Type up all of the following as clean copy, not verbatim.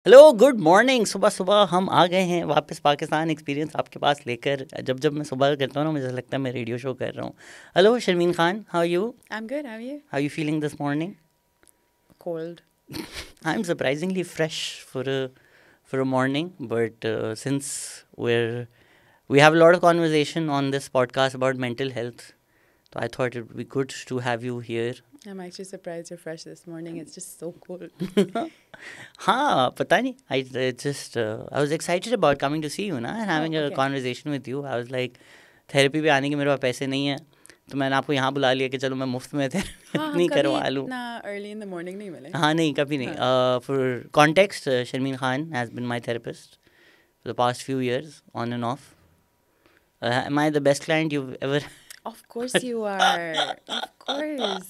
Hello good morning. सुबह सुबह हम आ गए हैं वापस पाकिस्तान एक्सपीरियंस आपके पास लेकर। जब जब मैं सुबह करता हूँ ना, मुझे लगता है मैं रेडियो शो कर रहा हूँ। Hello Sharmeen Khan, how you? I'm good. How are you? How you feeling this morning? Cold. I am surprisingly fresh for a morning, but since we have a lot of conversation on this podcast about mental health, so I thought it would be good to have you here. I'm actually surprised you're fresh this morning. It's just so cold. हाँ, पता नहीं, I was excited about coming to see you ना, and having a okay. conversation with you. I was like, therapy पे आने के मेरे पास पैसे नहीं है, तो मैंने आपको यहाँ बुला लिया कि चलो मैं मुफ्त में थेरेपी हाँ, नहीं कभी करवा लूँ। इतना early in the morning नहीं मिले. हाँ नहीं, कभी नहीं. For context, Sharmeen Khan has been my therapist for the past few years, on and off. Am I the best client you've ever? Of course you are. Of course.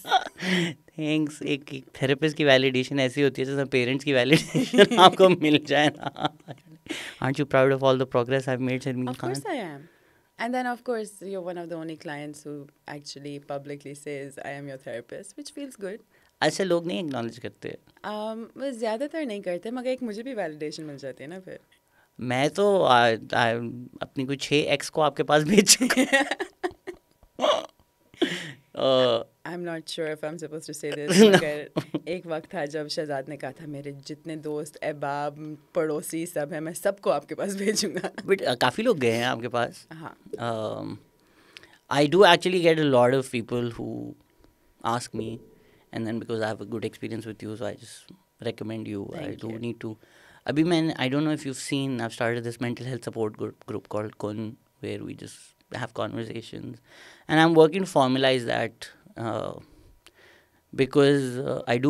Thanks. एक therapist की validation ऐसी होती है जैसे parents की validation आपको मिल जाए ना. Aren't you proud of all the progress I've made, Sharmeen Of Khan? course I am. And then, of course, you're one of the only clients who actually publicly says, I am your therapist, which feels good. ऐसे लोग नहीं acknowledge करते. वो ज़्यादातर नहीं करते, मगर एक मुझे भी वैलिडेशन मिल जाती है ना फिर. मैं तो अपनी कोई 6 एक्स को आपके पास भेज चुका. I'm not sure if I'm supposed to say this. No. मगर एक वक्त था जब शहजाद ने कहा था मेरे जितने दोस्त अहबाब पड़ोसी सब हैं मैं सबको आपके पास भेजूंगा. बट काफ़ी लोग गए हैं आपके पास. हाँ. I do actually get a lot of people who ask me, and then because I have a good experience with you, so I just recommend you. I Thank do you. need to. Abhi I don't know if you've seen, I've started this mental health support group called Kun, where we just have conversations, and I'm working to formalize that because I do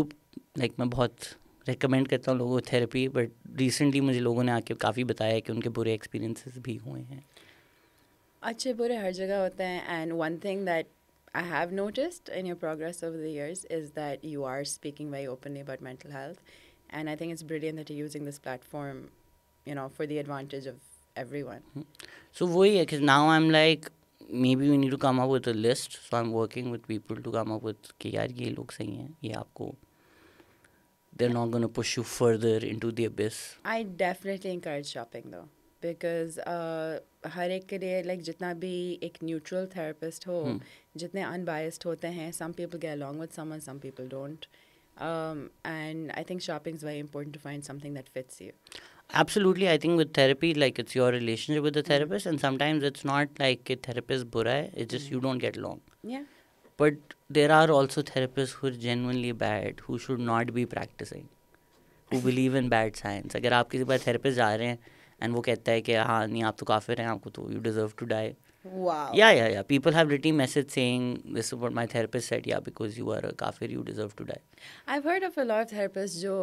like मैं बहुत recommend करता हूँ लोगों को therapy, but recently मुझे लोगों ने आके काफ़ी बताया कि उनके बुरे experiences भी हुए हैं. अच्छे बुरे हर जगह होते हैं. And one thing that I have noticed in your progress over the years is that you are speaking very openly about mental health. And I think it's brilliant that you're using this platform, for the advantage of everyone. So वही है कि now I'm like, maybe we need to come up with a list. So I'm working with people to come up with कि यार ये लोग सही हैं, ये आपको, they're not going to push you further into the abyss. I definitely encourage shopping though, because हर एक के लिए like जितना भी एक neutral therapist हो, जितने unbiased होते हैं, some people get along with someone, some people don't. And I think shopping is very important to find something that fits you. Absolutely. I think with therapy, like it's your relationship with the therapist, and sometimes it's not like a therapist बुरा है, it's just you don't get along. Yeah. But there are also therapists who are genuinely bad, who should not be practicing, who believe in bad science. अगर आप किसी बार therapist जा रहे हैं and वो कहता है कि हाँ नहीं आप तो काफिर हैं, आपको तो you deserve to die. Wow. Yeah. People have written message saying this is what my therapist said. Yeah, because you are a kafir, you deserve to die. I've heard of a lot of therapists जो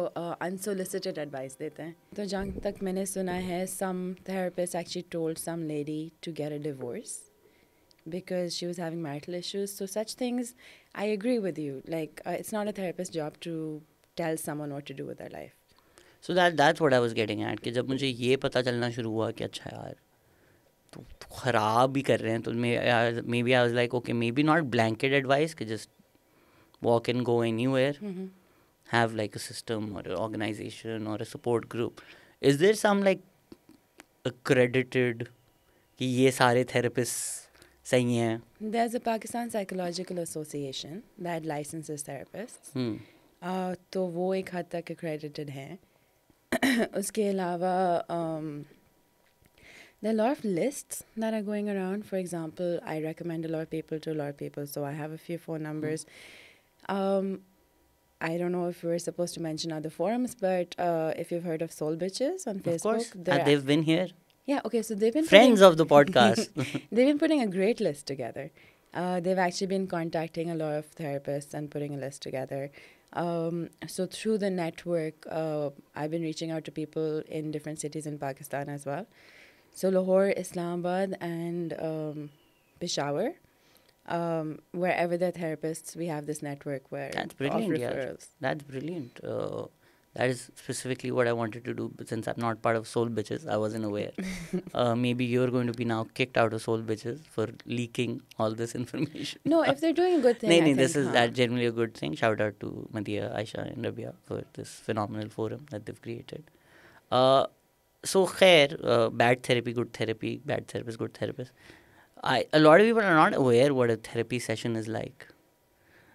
unsolicited advice देते हैं. तो जहाँ तक मैंने सुना है, some therapists actually told some lady to get a divorce because she was having marital issues. So such things, I agree with you. Like it's not a therapist's job to tell someone what to do with their life. So that's what I was getting at. कि जब मुझे ये पता चलना शुरू हुआ कि अच्छा यार तो ख़राब भी कर रहे हैं, तो maybe I was like, okay, maybe not blanket advice कि just walk and go anywhere. Have like a system or an organization or a support group. Is there some like accredited कि ये सारे therapists सही हैं? There's a Pakistan Psychological Association that licenses therapists. तो वो एक हद तक accredited हैं. उसके अलावा there are a lot of lists that are going around. For example, I recommend a lot of people to a lot of people, so I have a few phone numbers. I don't know if we're supposed to mention other forums, but if you've heard of Soul Bitches on Facebook. Of course, they've been here. Yeah, okay, so they've been friends of the podcast. They've been putting a great list together. They've actually been contacting a lot of therapists and putting a list together. So through the network, I've been reaching out to people in different cities in Pakistan as well. So Lahore, Islamabad, and Peshawar, wherever they're therapists, we have this network where That's brilliant. of referrals. Yeah. That's brilliant. That is specifically what I wanted to do. But since I'm not part of Soul Bitches, I wasn't aware. Maybe you're going to be now kicked out of Soul Bitches for leaking all this information. No, if they're doing a good thing, I think, this is that generally a good thing. Shout out to Madhya, Aisha, and Rabia for this phenomenal forum that they've created. So khair, bad therapy, good therapy, bad therapist, good therapist. A lot of people are not aware what a therapy session is like.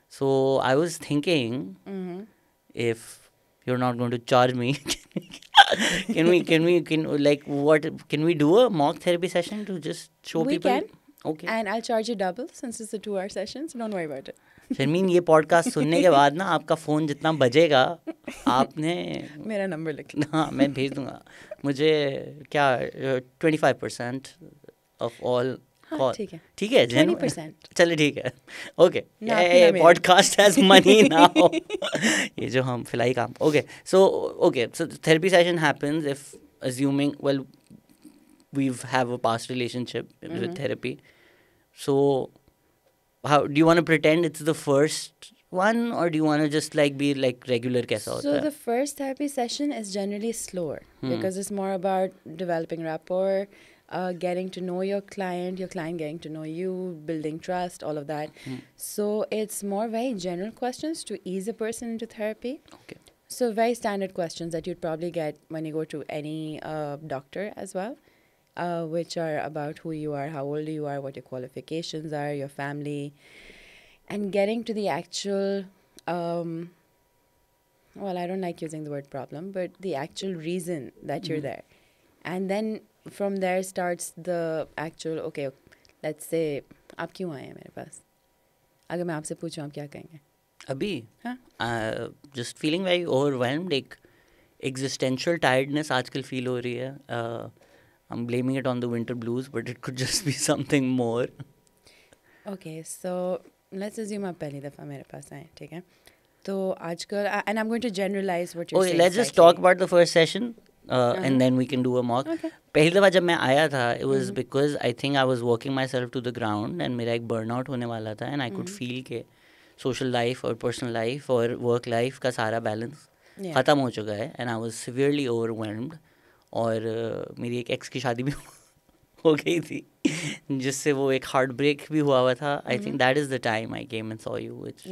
So I was thinking, Mm-hmm. if you're not going to charge me, can like what can we do a mock therapy session to just show We people? can. Okay. And I'll charge you double since it's a 2-hour session, so don't worry about it. Sharmin, ये podcast सुनने के बाद ना आपका phone जितना बजेगा आपने मेरा नंबर लिख हाँ मैं भेज दूंगा मुझे क्या 25% ऑफ ऑल हाँ कॉल ठीक है ठीक है 20%. चलिए ठीक है ओके ना आपकी ना मेरी. पॉडकास्ट हैज मनी नाउ ये जो हम फिलहाल काम okay so therapy session happens if assuming well we have a past relationship with therapy, so how do you want to pretend it's the first one, or do you want to just like be like regular kaisa hota So hai? the first therapy session is generally slower because it's more about developing rapport, getting to know your client getting to know you, building trust, all of that. So it's more very general questions to ease a person into therapy. Okay. So very standard questions that you'd probably get when you go to any doctor as well, which are about who you are, how old you are, what your qualifications are, your family, and getting to the actual, well, I don't like using the word problem, but the actual reason that you're there. And then from there starts the actual, okay, let's say, आप क्यों आए हैं मेरे पास? अगर मैं आपसे पूछूं आप क्या कहेंगे? अभी हाँ? just feeling very overwhelmed, एक existential tiredness आजकल feel हो रही है. I'm blaming it on the winter blues, but it could just be something more. Okay, so let's assume आप पहली दफ़ा मेरे पास आए, ठीक है? तो आजकल, and I'm going to generalize what you're Okay, saying. let's just slightly. talk about the first session, and then we can do a mock. Okay. पहली दफ़ा जब मैं आया था, it was because I think I was working myself to the ground, and मेरा एक burnout होने वाला था, and I could feel के social life और personal life और work life का सारा balance Yeah. ख़त्म हो चुका है, and I was severely overwhelmed. और मेरी एक ex की शादी भी हो गई थी, जिससे वो एक हार्ट ब्रेक भी हुआ था. I think that is the time I came and saw you, which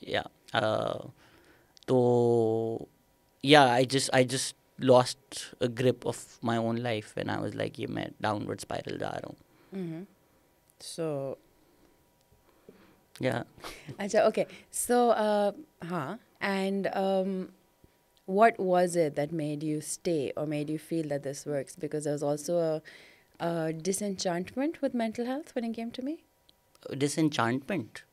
या तो या I just lost a grip of my own life when I was like ये मैं डाउनवर्ड स्पाइरल जा रहा हूँ. So या अच्छा, okay. So and what was it that made you stay or made you feel that this works? Because there was also a disenchantment with mental health when it came to me. disenchantment.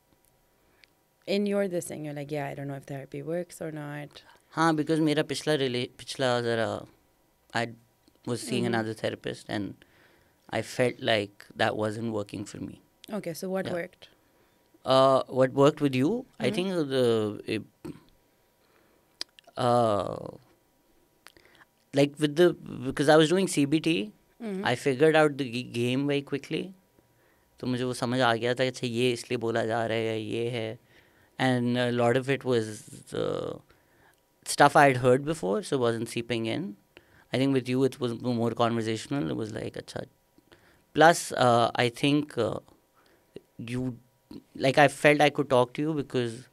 In your this thing, you're like, yeah, I don't know if therapy works or not. हाँ, because मेरा पिछला ज़रा I was seeing another therapist, and I felt like that wasn't working for me. Okay, so what Yeah. worked? What worked with you? I think like with the, because I was doing CBT, I figured out the game very quickly. तो मुझे वो समझ आ गया था कि अच्छा ये इसलिए बोला जा रहा है, ये है, and a lot of it was stuff I had heard before, so it wasn't seeping in. I think with you it was more conversational. It was like अच्छा. Plus, I think you, like, I felt I could talk to you because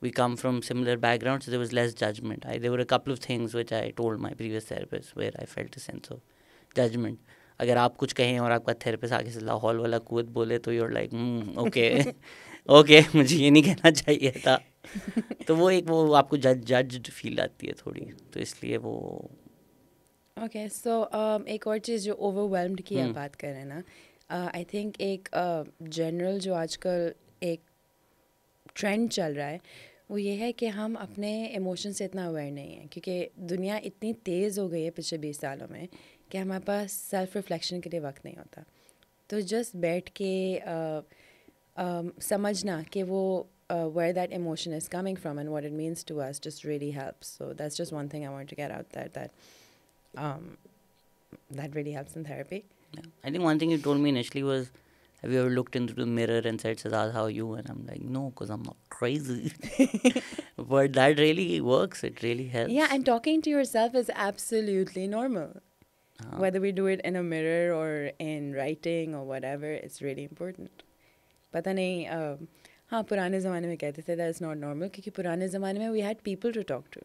we come from similar backgrounds, so there was less judgment. There were a couple of things which I told my previous therapist where I felt a sense of judgment. अगर आप कुछ कहें और आपका therapist आगे से लाहौल वाला कूद बोले तो you're like ओके ओके मुझे ये नहीं कहना चाहिए था. तो वो एक वो आपको जज्ड फील आती है थोड़ी, तो इसलिए वो. Okay, so एक और चीज़ जो overwhelmed की आप बात कर रहे हैं ना, आई थिंक एक जनरल जो आजकल एक ट्रेंड चल रहा है वो ये है कि हम अपने इमोशन से इतना अवेयर नहीं है, क्योंकि दुनिया इतनी तेज़ हो गई है पिछले 20 सालों में कि हमारे पास सेल्फ रिफ्लेक्शन के लिए वक्त नहीं होता. तो जस्ट बैठ के समझना कि वो where that emotion is coming from and what it means to us just really helps. So that's just one thing I wanted to get out there, that really helps in therapy. Yeah. I think one thing you told me initially was, have you ever looked into the mirror and said, Shazad, how are you? And I'm like, no, because I'm not crazy. But that really works. It really helps. Yeah, and talking to yourself is absolutely normal. Whether we do it in a mirror or in writing or whatever, it's really important. पता नहीं, हाँ पुराने ज़माने में कहते थे that it's not normal, क्योंकि पुराने ज़माने में we had people to talk to.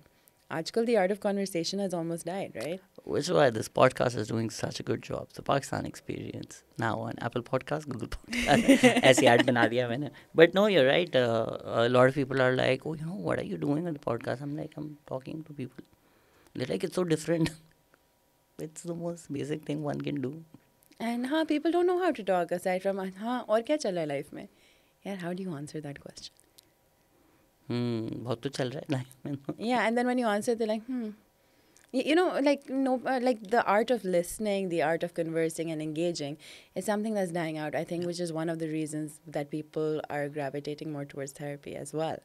आजकल the art of conversation has almost died, right? Which is why this podcast is doing such a good job. The Pakistan Experience now on Apple Podcast, Google Podcast. ऐसी ad बना दिया मैंने. But no, you're right. A lot of people are like, oh, what are you doing on the podcast? I'm like, I'm talking to people. They're like, it's so different. It's the most basic thing one can do. And people don't know how to talk aside from और क्या चल रहा है life में? Yeah, how do you answer that question? बहुत तो चल रहा है life में. Yeah, and then when you answer, they're like, like the art of listening, the art of conversing and engaging is something that's dying out, I think, which is one of the reasons that people are gravitating more towards therapy as well.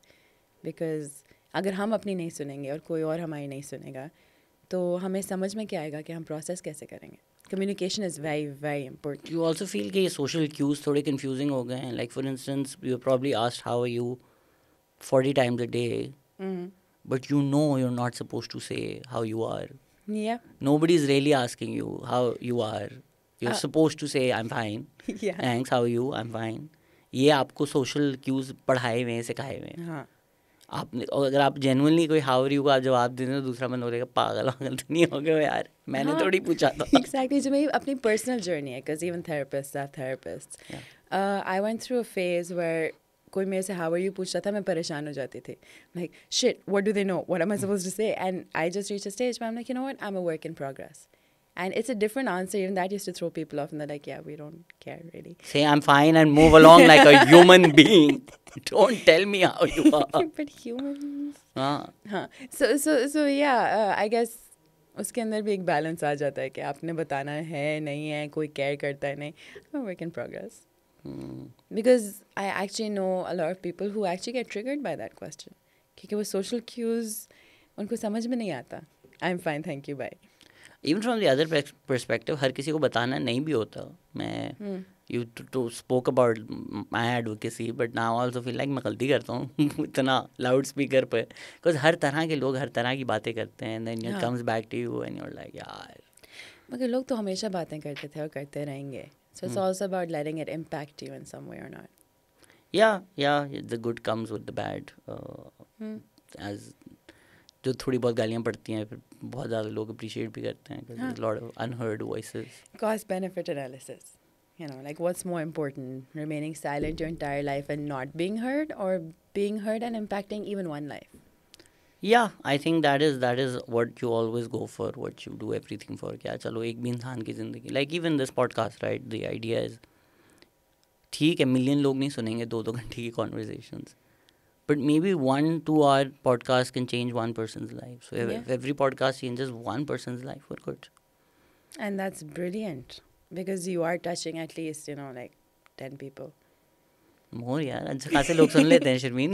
Because अगर हम अपनी नहीं सुनेंगे और कोई और हमारी नहीं सुनेगा तो हमें समझ में क्या आएगा कि हम प्रोसेस कैसे करेंगे. Communication is very, very important. You also feel कि social cues थोड़े confusing हो गए हैं. Like for instance, you're probably asked how are you 40 times a day. But you're not supposed to say how you are. Yeah. Nobody's really asking you how you are. You're supposed to say, I'm fine. Yeah. Thanks, how are you? I'm fine. ये आपको social cues पढ़ाए हुए हैं, सिखाए हुए हैं. हाँ. आपने अगर आप genuinely कोई how are you का आप जवाब देते हैं तो दूसरा बंदा बोलेगा पागल तो नहीं हो गए यार मैंने थोड़ी पूछा था. Exactly. जो मेरी अपनी personal journey है, because even therapists have therapists. Yeah. I went through a phase where कोई मेरे से how are you पूछता था मैं परेशान हो जाती थी. Like, shit, what do they know? What am I supposed to say? And I just reached a stage where I'm like, you know what? I'm a work in progress. And it's a different answer. Even that used to throw people off. And they're like, yeah, we don't care, really. Say I'm fine and move along like a human being. Don't tell me how you are. But humans. हाँ. So yeah, I guess उसके अंदर भी एक balance आ जाता है कि आपने बताना है नहीं है कोई केयर करता है नहीं. I'm a work in progress. Because I actually know a lot of people who actually get triggered by that question. क्योंकि वो social cues उनको समझ में नहीं आता. I'm fine, thank you, bye. Even from the other perspective, हर किसी को बताना नहीं भी होता. मैं you spoke about my advocacy, but now I also feel like मैं गलती करता हूँ इतना लाउड स्पीकर पे. Because हर तरह के लोग हर तरह की बातें करते हैं. And then it comes back to you and you're like, यार. मगर लोग तो हमेशा बातें करते थे और करते रहेंगे. So it's also about letting it impact you in some way or not. Yeah, the good comes with the bad. As जो थोड़ी बहुत गालियाँ पड़ती हैं फिर बहुत ज़्यादा लोग appreciate भी करते हैं because there's a lot of unheard voices. Cost benefit analysis. Like what's more important, remaining silent your entire life and not being heard, or being heard and impacting even one life? Yeah, I think that is what you always go for, what you do everything for. क्या चलो एक भी इंसान की ज़िंदगी. Like even this podcast, right? The idea is ठीक है million लोग नहीं सुनेंगे 2 घंटे की conversations. But maybe 1-2 hour podcast can change one person's life. So if every podcast changes one person's life, we're good. And that's brilliant. Because you are touching at least, like 10 people. More यार अच्छे खासे लोग सुन लेते हैं शर्मीन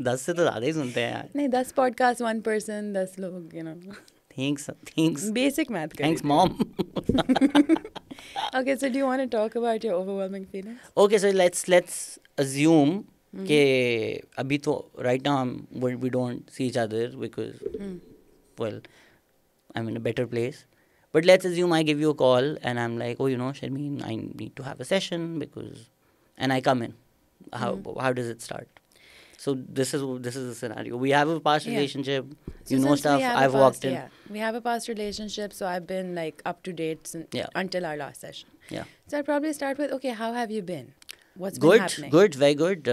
10 से तो ज़्यादा ही सुनते हैं यार. नहीं 10 podcast 1 person 10 लोग Thanks. Basic math. Thanks mom. Okay, so do you want to talk about your overwhelming feelings? Okay, so let's assume कि अभी तो right now we don't see each other because well I'm in a better place. But let's assume I give you a call and I'm like, oh, Sharmeen, I need to have a session and I come in. How does it start? So this is the scenario. We have a past relationship. So stuff. I've walked in. Yeah, we have a past relationship. So I've been like up to date until our last session. Yeah. So I'll probably start with, okay, how have you been? What's been happening? Good, very good.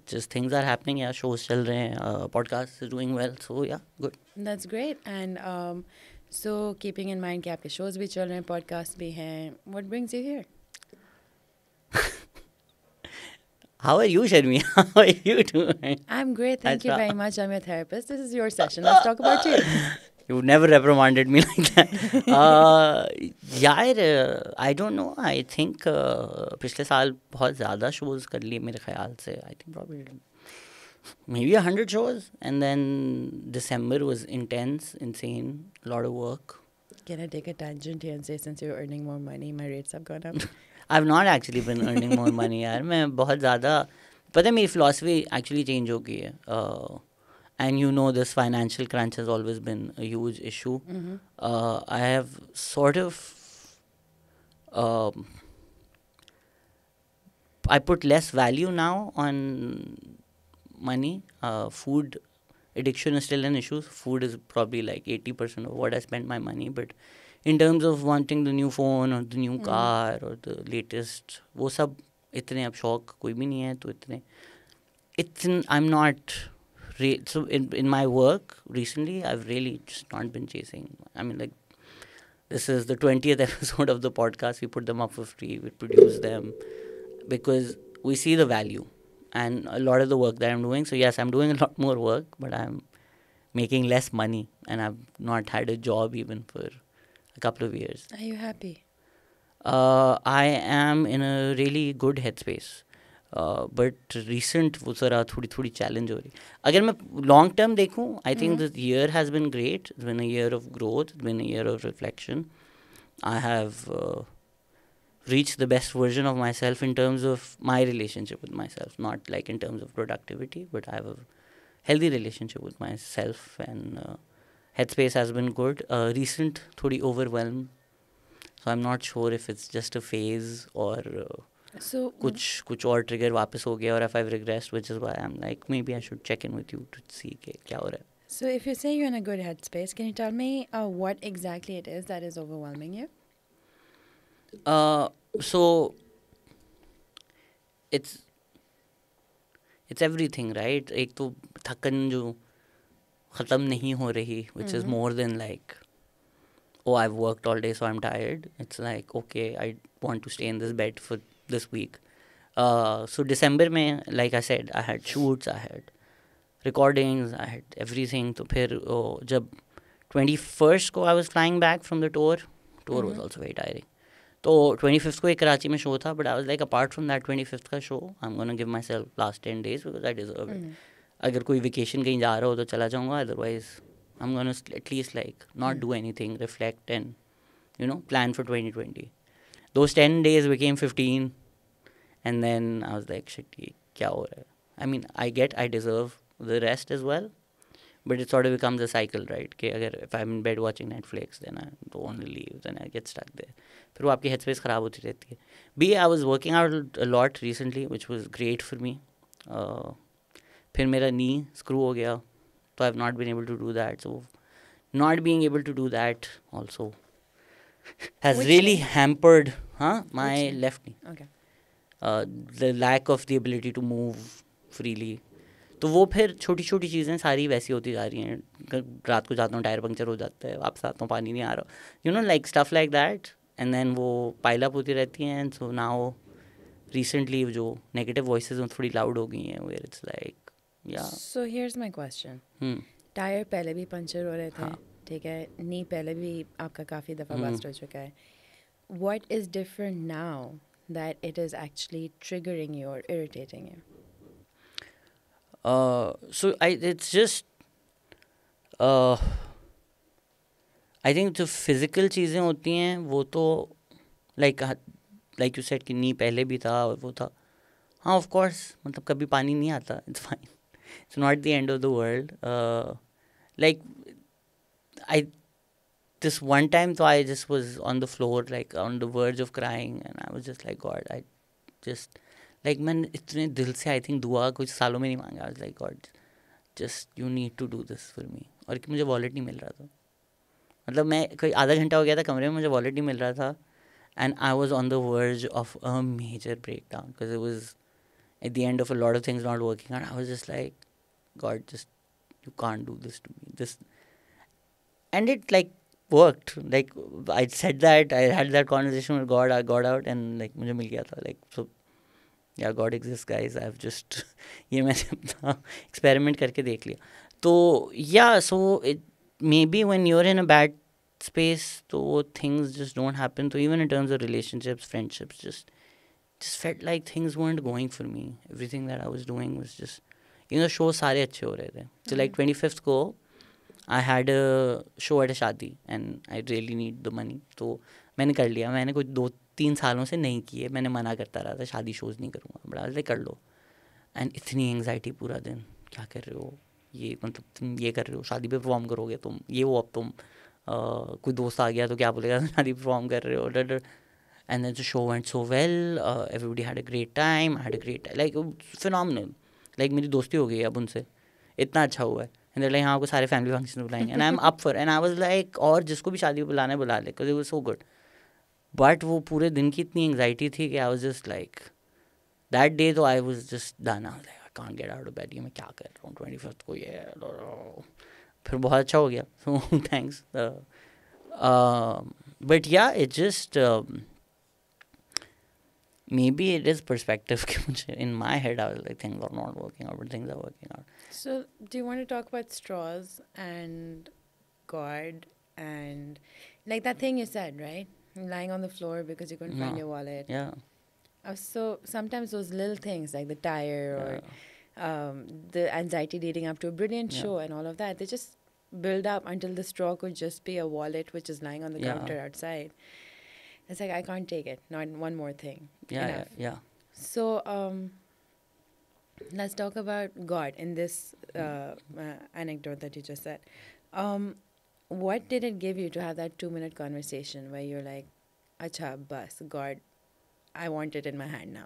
Just things are happening. Yeah, shows chal rahe hain. Podcast is doing well. So yeah, good. That's great. And so keeping in mind कि आपके shows भी चल रहे हैं, podcasts भी हैं. What brings you here? How are you, Sharmi? How are you doing? I'm great. Thank you very much. I'm your therapist. This is your session. Let's talk about you. You never reprimanded me like that. यार, I don't know. I think पिछले साल बहुत ज़्यादा shows कर लिए मेरे ख्याल से. I think probably maybe 100 shows. And then December was intense, insane, a lot of work. Can I take a tangent here and say since you're earning more money, my rates have gone up? I've not actually been earning more money यार. मैं बहुत ज़्यादा पता है मेरी philosophy actually change हो गई है. And this financial crunch has always been a huge issue. I have sort of I put less value now on money. Food addiction is still an issue. Food is probably like 80% of what I spend my money. But in terms of wanting the new phone or the new car or the latest, वो सब इतने अब शौक कोई भी नहीं है तो इतने I'm not so in my work recently I've really just not been chasing. I mean, like, this is the 20th episode of the podcast. We put them up for free. We produce them because we see the value and a lot of the work that I'm doing. So yes, I'm doing a lot more work, but I'm making less money and I've not had a job even for a couple of years. Are you happy? I am in a really good headspace. But recent वो ज़रा थोड़ी थोड़ी challenge हो रही. अगर मैं long term देखूँ, I think this year has been great. It's been a year of growth, it's been a year of reflection. I have reached the best version of myself in terms of my relationship with myself, not like in terms of productivity, but I have a healthy relationship with myself, and headspace has been good. Recent thodi overwhelmed, so I'm not sure if it's just a phase or So कुछ और trigger वापस हो गया, और if I've regressed, which is why I'm like maybe I should check in with you to see कि क्या हो रहा है. So if you say you're in a good headspace, can you tell me what exactly it is that is overwhelming you? So it's everything, right? एक तो थकन जो ख़त्म नहीं हो रही, which is more than like, oh, I've worked all day so I'm tired. It's like, okay, I want to stay in this bed for this week. So December में, like I said, I had shoots, I had recordings, I had everything. तो फिर जब 21st को I was flying back from the tour was also very tiring. तो 25th को एक कराची में show था, but I was like, apart from that 25th का show, I'm gonna give myself last 10 days because I deserve it. अगर कोई vacation कहीं जा रहा हो तो चला जाऊँगा, otherwise I'm gonna at least like not do anything, reflect and, you know, plan for 2020. Those 10 days became 15, and then I was like, shit, ये क्या हो रहा है? I mean, I deserve the rest as well, but it sort of becomes a cycle, right? कि अगर if I'm in bed watching Netflix, then I don't want to leave, then I get stuck there. फिर वो आपकी headspace ख़राब होती रहती है. B, I was working out a lot recently, which was great for me. फिर मेरा knee screw हो गया, so I've not been able to do that. So not being able to do that also has really hampered my left knee. Okay. The lack of the ability to move freely. तो वो फिर छोटी छोटी चीज़ें सारी वैसी होती जा रही हैं. रात को जाता हूँ, टायर पंक्चर हो जाता है, वापस आता हूँ, पानी नहीं आ रहा, you know, like stuff like that. And then वो पाइल अप होती रहती हैं. एंड सो नाउ रिसेंटली जो नेगेटिव वॉइसेस थोड़ी लाउड हो गई हैं, where it's like, yeah. So here's my question. Tyre पहले भी पंचर हो रहे थे, ठीक है, नी पहले भी आपका काफ़ी दफ़ा बस्ट हो चुका है. What is different now that it is actually triggering you or irritating you? So it's just I think जो फिज़िकल चीज़ें होती हैं वो तो like you said कि नी पहले भी था और वो था. हाँ, ऑफ कोर्स, मतलब कभी पानी नहीं आता, it's fine, it's not the end of the world. Like this one time, so I just was on the floor, like on the verge of crying, and I was just like, God, I just like, मैंने इतने दिल से I think दुआ कुछ सालों में नहीं मांगा. I was like, God, just you need to do this for me. और कि मुझे वॉलेट नहीं मिल रहा था, मतलब मैं कोई आधा घंटा हो गया था कमरे में, मुझे वॉलेट नहीं मिल रहा था. And I was on the verge of a major breakdown because it was at the end of a lot of things not working out. I was just like, God, just, you can't do this to me. This, and it like worked. Like I said that, I had that conversation with God, I got out, and like मुझे मिल गया था. Like, so yeah, God exists, guys. I've just ये मैंने अपना experiment करके देख लिया. तो yeah, so it maybe when you're in a bad space, so things just don't happen. So even in terms of relationships, friendships, just felt like things weren't going for me. Everything that I was doing was just, you know, shows सारे अच्छे हो रहे थे. So like 25th को I had a show at a शादी and I really need the money. तो मैंने कर लिया. मैंने कुछ 2-3 सालों से नहीं किए. मैंने मना करता रहा था, शादी शोज़ नहीं करूँगा, बड़ा लाइक कर लो. एंड इतनी एंग्जाइटी पूरा दिन, क्या कर रहे हो, ये मतलब तुम ये कर रहे हो, शादी पे परफॉर्म करोगे तुम, ये वो, अब तुम कोई दोस्त आ गया तो क्या बोलेगा, शादी परफॉर्म कर रहे हो. And then the show went so well. Everybody had a great time. I had a great time. Like phenomenal. Like मेरी दोस्ती हो गई अब उनसे, इतना अच्छा हुआ है. एंड दे लाइक हाँ आपको सारे फैमिली फंक्शन बुलाएंगे and I am up for and I was like और जिसको भी शादी बुलाना है बुला ले because it was so good but वो पूरे दिन की इतनी एंग्जाइटी थी कि I was just like that day तो I was just done I can't get out of bed ये मैं क्या कर रहा हूँ 25th को ये फिर बहुत अच्छा हो गया सो थैंक्स बट या it just maybe it is perspective कि मुझे in my head I was like things are not working out but things are working out. So, do you want to talk about straws and God and like that thing you said, right? Lying on the floor because you couldn't find No. your wallet. Yeah. So sometimes those little things like the tire or the anxiety leading up to a brilliant show and all of that, they just build up until the straw could just be a wallet which is lying on the counter outside. It's like I can't take it. Not one more thing. Yeah. So let's talk about God in this anecdote that you just said. What did it give you to have that 2-minute conversation where you're like, "Acha, bas, God, I want it in my hand now."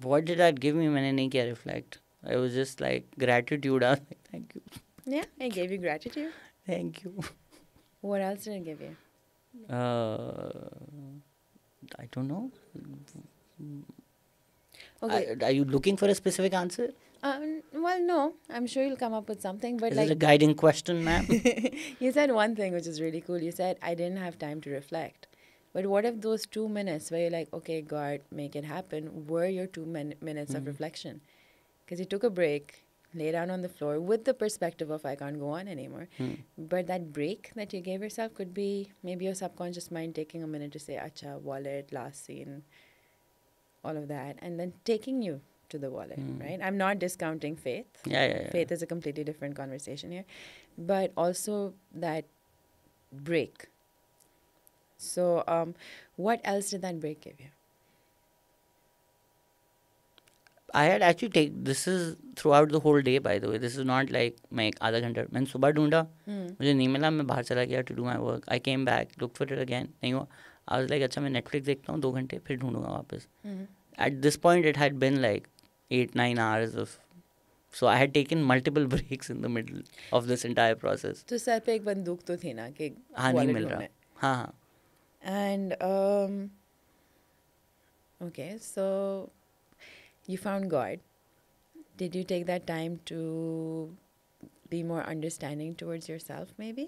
What did that give me? मैंने नहीं किया reflect. I was just like gratitude. I was like thank you. Yeah, it gave you gratitude. Thank you. What else did it give you? I don't know. Okay. Are you looking for a specific answer? Well, no. I'm sure you'll come up with something. But Is like it a guiding question, ma'am? you said one thing which is really cool. You said I didn't have time to reflect. But what if those 2 minutes where you're like, okay, God, make it happen, were your 2 minutes of reflection? Because you took a break, lay down on the floor with the perspective of I can't go on anymore. But that break that you gave yourself could be maybe your subconscious mind taking a minute to say, acha, wallet, last scene, all of that, and then taking you to the wallet, right? I'm not discounting faith. Yeah. Faith is a completely different conversation here. But also that break. So what else did that break give you? I had actually taken this is throughout the whole day by the way. This is not like मैं एक आधा घंटा मैंने सुबह ढूंढा मुझे नहीं मिला मैं बाहर चला गया to do my work. I came back looked for it again नहीं हुआ. I was like अच्छा मैं Netflix देखता हूँ 2 घंटे फिर ढूंढूंगा वापस. At this point it had been like 8-9 hours of so I had taken multiple breaks in the middle of this entire process. तो सर पे एक बंदूक तो थी ना कि हाँ नहीं wallet मिल ढूंढना रहा. है. हाँ. And okay, so you found God. Did you take that time to be more understanding towards yourself, maybe?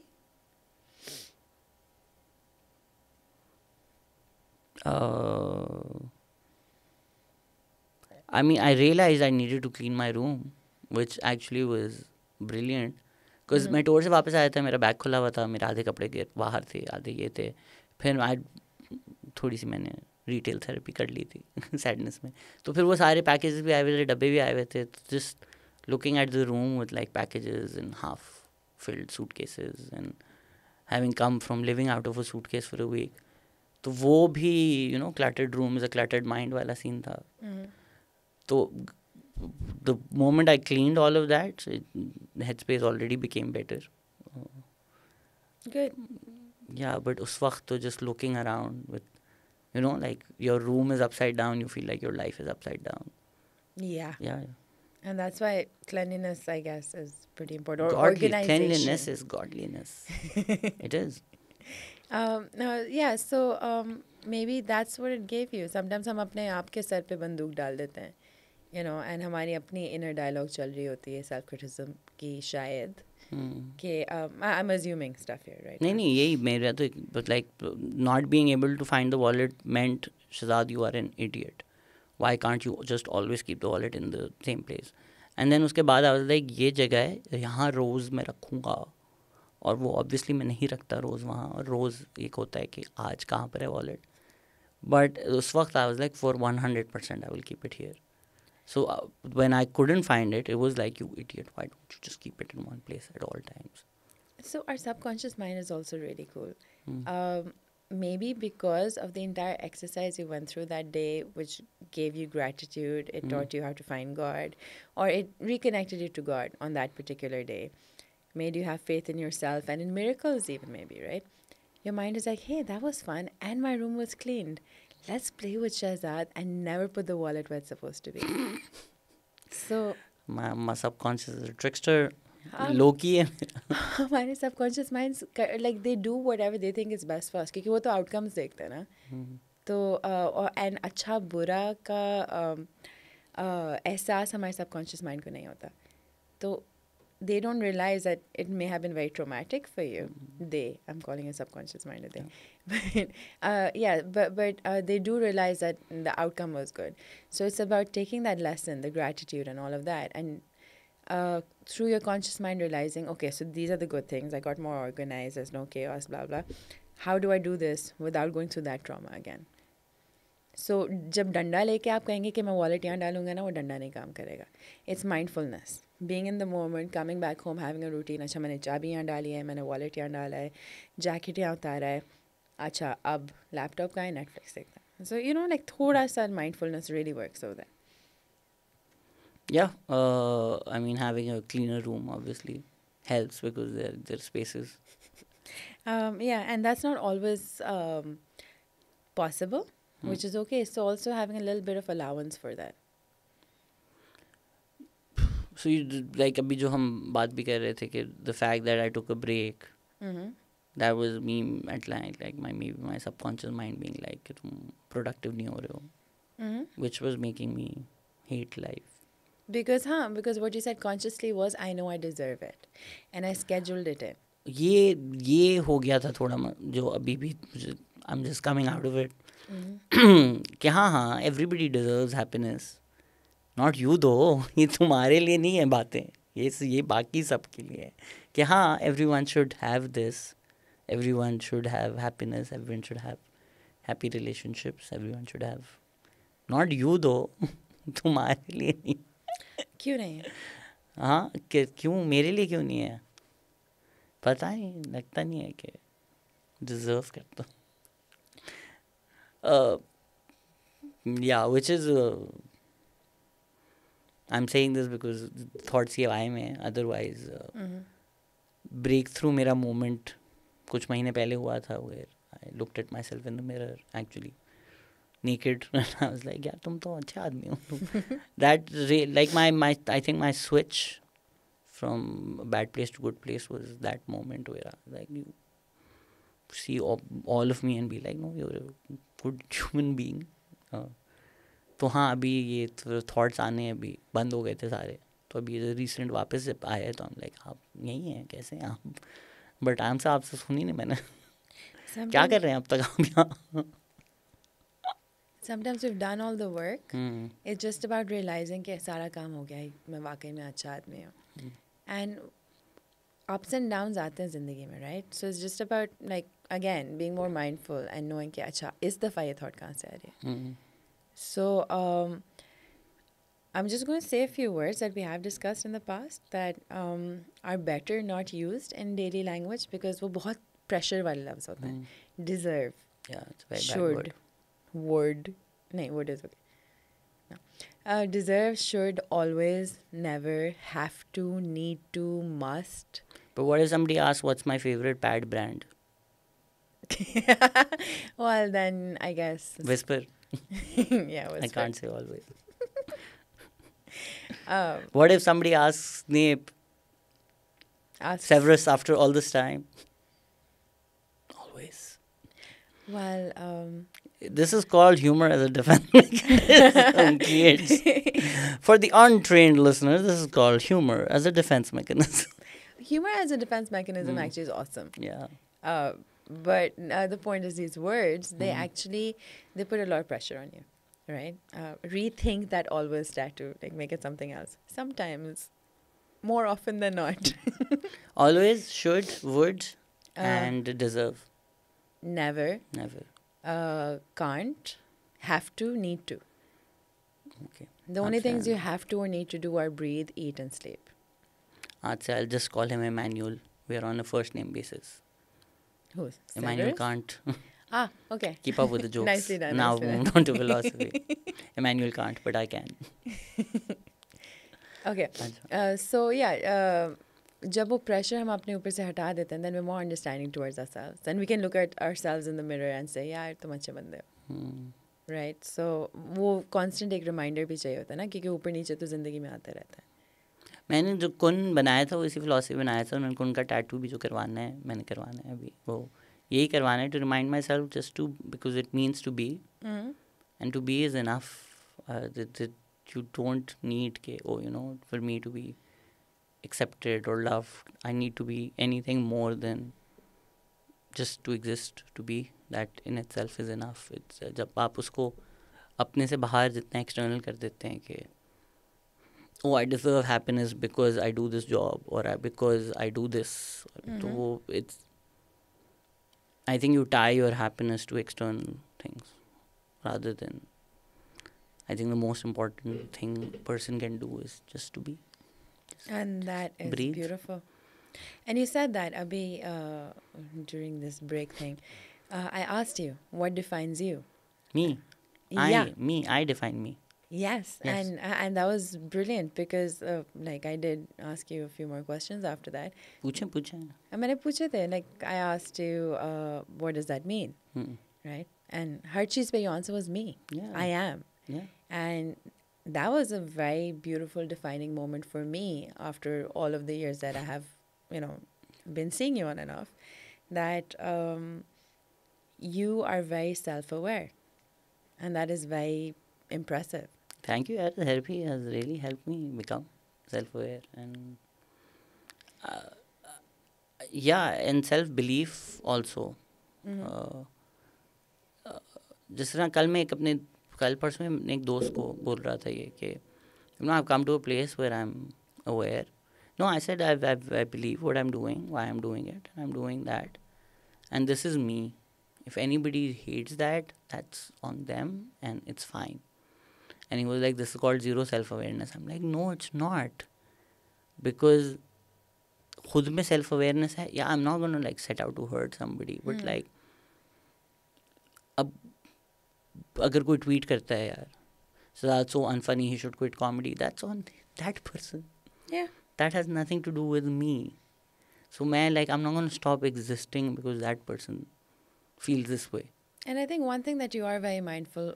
I mean, I realized I needed to clean my room, which actually was brilliant. Because मैं tour से वापस आया था मेरा bag खुला हुआ था मेरे आधे कपड़े के बाहर थे आधे ये थे फिर थोड़ी सी मैंने रिटेल थेरेपी कर ली थी सैडनेस में तो फिर वो सारे पैकेजेस भी आए हुए थे डब्बे भी आए हुए थे just looking at the room with like packages and half filled suitcases and having come from living out of a suitcase for a week तो वो भी you know cluttered room is a cluttered mind वाला scene था तो the moment I cleaned all of that the headspace already became better. Good. Yeah, but उस वक्त तो just looking around with you know like your room is upside down you feel like your life is upside down. Yeah. And that's why cleanliness, I guess, is pretty important. Or Godly, organization. cleanliness is godliness. It is. Yeah, so maybe that's what it gave you. Sometimes हम अपने आप के sir पे बंदूक डाल देते हैं, you know, and हमारी अपनी inner dialogue चल रही होती है self criticism की शायद कि I'm assuming stuff here, right? नहीं यही मेरा तो but like not being able to find the wallet meant Shazad you are an idiot. Why can't you just always keep the wallet in the same place? And then उसके बाद I was like ये जगह है यहाँ रोज़ मैं रखूँगा और वो obviously मैं नहीं रखता रोज़ वहाँ और रोज़ एक होता है कि आज कहाँ पर है wallet. But उस वक्त I was like for 100% I will keep it here. So when I couldn't find it, it was like, you idiot, why don't you just keep it in one place at all times? So our subconscious mind is also really cool. Maybe because of the entire exercise you went through that day, which gave you gratitude, it taught you how to find God, or it reconnected you to God on that particular day, made you have faith in yourself and in miracles even maybe, right? Your mind is like, hey, that was fun and my room was cleaned. Let's play with Shahzad and never put the wallet where it's supposed to be. So my subconscious is a trickster. Um, Low key है. हमारे subconscious minds like they do whatever they think is best for us, क्योंकि वो तो outcomes देखते हैं ना. तो और एंड अच्छा बुरा का एहसास हमारे सबकॉन्शियस माइंड को नहीं होता. तो they don't realize that it may have been very traumatic for you. I'm calling it subconscious mind a thing. But they do realize that the outcome was good. So it's about taking that lesson, the gratitude and all of that, and through your conscious mind realizing, okay, so these are the good things. I got more organized, there's no chaos, blah, blah. How do I do this without going through that trauma again? So जब डंडा लेके आप कहेंगे कि मैं wallet यहाँ डालूंगा ना, वो डंडा नहीं काम करेगा. It's mindfulness. Being in the moment, coming back home, having a routine. अच्छा मैंने चाबी यहाँ डाली है, मैंने वॉलेट यहाँ डाला है, जैकेट यहाँ उतारा है, अच्छा अब लैपटॉप का है, नेटफ्लिक्स देखता है. So you know, like थोड़ा सा mindfulness really works over there. Yeah, I mean, having a cleaner room obviously helps because there are spaces. Yeah, and that's not always possible, which is okay. So also having a little bit of allowance for that. So you like अभी जो हम बात भी कर रहे थे कि the fact that I took a break, that was me at like my subconscious mind being like कि तुम productive नहीं हो रहे हो, which was making me hate life. Because what you said consciously was, I know I deserve it, and I scheduled it in. ये हो गया था थोड़ा जो अभी भी I'm just coming out of it. कि हाँ everybody deserves happiness, not you though. ये तुम्हारे लिए नहीं है बातें, ये बाकी सब के लिए है कि हाँ everyone should have this, everyone should have happiness, everyone should have happy relationships, everyone should have, not you though. तुम्हारे लिए नहीं. क्यों नहीं है? हाँ क्यों मेरे लिए क्यों नहीं है पता नहीं, लगता नहीं है कि डिजर्व करता. Yeah, which is I'm saying this because thoughts ये आए में. Otherwise breakthrough मेरा moment कुछ महीने पहले हुआ था where I looked at myself in the mirror actually naked and I was like यार तुम तो अच्छे आदमी हो. That like my I think my switch from a bad place to good place was that moment where I was like, you see all of me and be like, no, you're a good human being. तो हाँ अभी ये thoughts आने अभी बंद हो गए थे सारे, तो अभी ये रिसेंट वापस से आए तो हम लाइक आप यहीं हैं कैसे हैं आप, बट आंसर आपसे सुनी नहीं मैंने. क्या कर रहे हैं अब तक आप यहाँ? Sometimes we've done all the work. It's just about realizing कि सारा काम हो गया है, मैं वाकई में अच्छा आदमी हूँ. And ups and downs आते हैं ज़िंदगी में, right? So it's just about like again being more mindful and knowing कि अच्छा इस दफ़ा ये thought कहाँ से आ रही है. So I'm just going to say a few words that we have discussed in the past that are better not used in daily language because वो बहुत pressure वाले लफ्ज़ होते हैं. Deserve, Yeah, it's a very should, bad word. would, नहीं would is okay. No. Deserve, should, always, never, have to, need to, must. But what if somebody asks what's my favorite pad brand? Well, then I guess. Whisper. Yeah, whisper. I can't say always. What if somebody asks Snape, Severus, after all this time? Always. Well, this is called humor as a defense mechanism, kids. For the untrained listeners, this is called humor as a defense mechanism. Humor as a defense mechanism actually is awesome. Yeah. But the point is these words, they put a lot of pressure on you, right? Rethink that always tattoo, like make it something else. Sometimes, more often than not. Always, should, would, and deserve. Never. Never. Can't, have to, need to. Okay. The only things you have to or need to do are breathe, eat, and sleep. I'll just call him Emmanuel. We are on a first name basis. Who's? Emmanuel Severus? Kant. Okay. Keep up with the jokes. Nicely done. Now nicely done. moving on to philosophy. Emmanuel Kant, but I can. Okay. So yeah, जब वो pressure हम अपने ऊपर से हटा देते हैं, then we're more understanding towards ourselves. Then we can look at ourselves in the mirror and say, यार तुम अच्छे बंदे हो. Right? So वो constant एक reminder भी चाहिए होता है ना, क्योंकि ऊपर नीचे तो ज़िंदगी में आते रहता है. मैंने जो कुन बनाया था वो इसी फिलॉसफी बनाया था. मैंने कुन का टैटू भी जो करवाना है मैंने करवाना है अभी, वो यही करवाना है, to remind myself just to, because it means to be, and to be is enough. You don't need के oh you know for me to be accepted or loved I need to be anything more than just to exist, to be. That in itself is enough. It's जब आप उसको अपने से बाहर जितना external कर देते हैं कि oh I deserve happiness because I do this job or because I do this, तो वो it's I think you tie your happiness to external things rather than, I think the most important thing a person can do is just to be. And that is breathe. beautiful. And you said that, Abhi, during this break thing. I asked you, what defines you? Me. Yeah. I define me. Yes. Yes. And that was brilliant because, like, I did ask you a few more questions after that. पूछे And मैंने पूछे थे, like, I asked you, what does that mean? Right? And her cheese पे your answer was me. Yeah. I am. Yeah. And that was a very beautiful defining moment for me after all of the years that I have, been seeing you on and off, that you are very self-aware. And that is very impressive. Thank you. Therapy has really helped me become self-aware and and self-belief also. जिस तरह कल परसों में एक दोस्त को बोल रहा था ये कि I've come to a place where I'm aware. No, I said I believe what I'm doing, why I'm doing it, and I'm doing that, and this is me. If anybody hates that, that's on them, and it's fine. And he was like, this is called zero self-awareness. I'm like, no, it's not, because खुद में self-awareness है. Yeah, I'm not gonna like set out to hurt somebody, but like अब अगर कोई tweet करता है यार, so that's so unfunny, he should quit comedy, that's on that person. Yeah. That has nothing to do with me. So man, like, I'm not going to stop existing because that person feels this way. And I think one thing that you are very mindful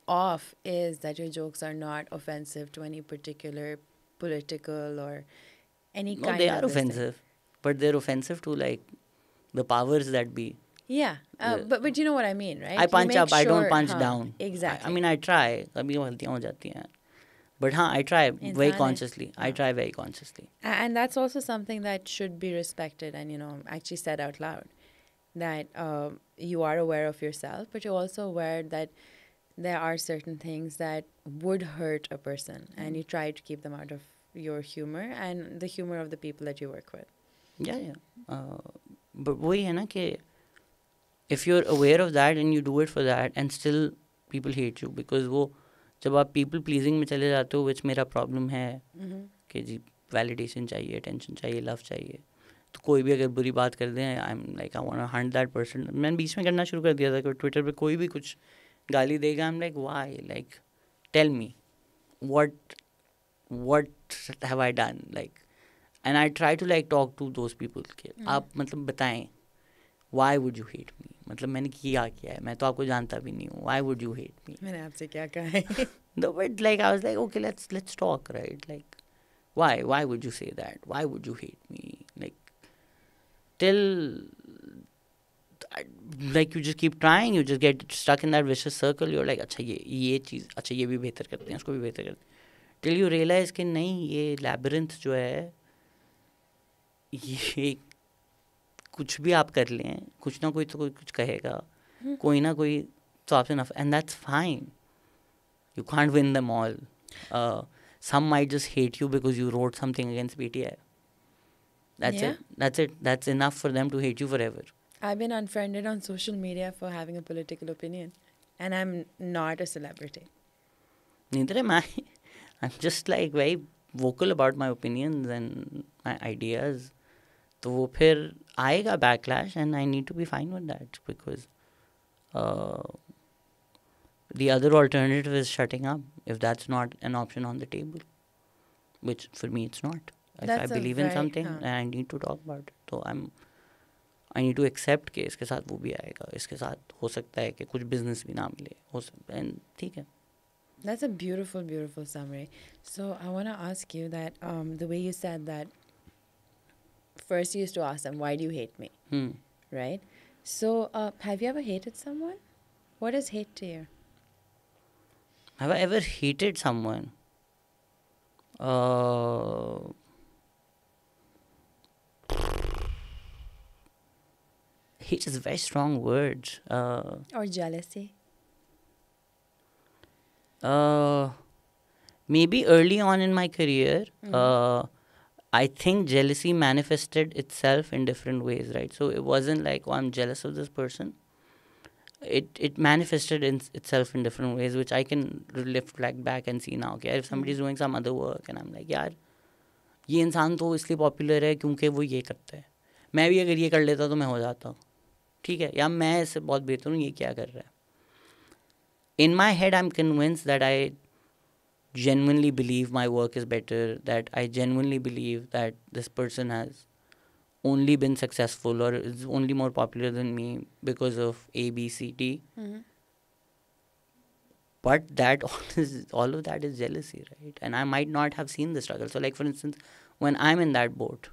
of is that your jokes are not offensive to any particular political or any No, kind they of are this thing. offensive, but they're offensive to like the powers that be. Yeah, but you know what I mean, right? I You punch make up, I don't sure- punch हाँ, down. Exactly. I mean, I try. कभी गलतियाँ हो जाती हैं, but हाँ, I try very इंसान है। consciously. I try very consciously. And that's also something that should be respected and, actually said out loud. That you are aware of yourself, but you're also aware that there are certain things that would hurt a person, and you try to keep them out of your humor and the humor of the people that you work with. Yeah. But वही है ना कि if you're aware of that and you do it for that and still people hate you, because वो जब आप people pleasing में चले जाते हो, which मेरा problem है कि जी validation चाहिए, attention चाहिए, love चाहिए, तो कोई भी अगर बुरी बात कर दें, I'm like I want to hunt that person. मैंने बीच में करना शुरू कर दिया था कि ट्विटर पे कोई भी कुछ गाली देगा, I'm like why, like tell me what have I done, like, and I try to like talk to those people कि आप मतलब बताएं why would you hate me, मतलब मैंने क्या है, मैं तो आपको जानता भी नहीं हूँ, why would you hate me. मैंने आपसे क्या कहा है? No, but like I was like, okay, let's talk, right? Like why would you say that, why would you hate me, like till like you just keep trying, you just get stuck in that vicious circle. You're like अच्छा ये चीज़ अच्छा ये भी बेहतर करते हैं, उसको भी बेहतर करते हैं, till you realize कि नहीं, ये labyrinth जो है, ये कुछ भी आप कर लें, कुछ ना कोई तो कोई कुछ कहेगा, कोई ना कोई तो आपसे enough, and that's fine. You can't win them all. Some might just hate you because you wrote something against BTI. That's Yeah. it. That's it. That's enough for them to hate you forever. I've been unfriended on social media for having a political opinion, and I'm not a celebrity. Neither am I. I'm just like very vocal about my opinions and my ideas. तो वो फिर आएगा backlash, and I need to be fine with that, because the other alternative is shutting up if that's not an option on the table, which for me it's not. If That's I a believe in very- something हाँ. and I need to talk about it, तो I need to accept कि इसके साथ वो भी आएगा, इसके साथ हो सकता है कि कुछ business भी ना मिले, हो सकता है, and ठीक है. That's a beautiful, beautiful summary. So I want to ask you that the way you said that first you used to ask them, why do you hate me? Hmm. Right? So have you ever hated someone? What is hate to you? Have I ever hated someone? Uh, hate is a very strong word. Or jealousy? Maybe early on in my career, Mhm. I think jealousy manifested itself in different ways, right? So it wasn't like, oh, I'm jealous of this person. It manifested itself in different ways, which I can reflect back and see now. Okay, if somebody's doing some other work and I'm like, यार ये इंसान तो इसलिए popular है क्योंकि वो ये करता है, मैं भी अगर ये कर लेता तो मैं हो जाता, ठीक है, या मैं इससे बहुत बेहतर हूँ, ये क्या कर रहा है. In my head, I'm convinced that I genuinely believe my work is better, that I genuinely believe that this person has only been successful or is only more popular than me because of A, B, C, D. Mhm. But that all of that is jealousy, right? And I might not have seen the struggle. So, like for instance, when I'm in that boat,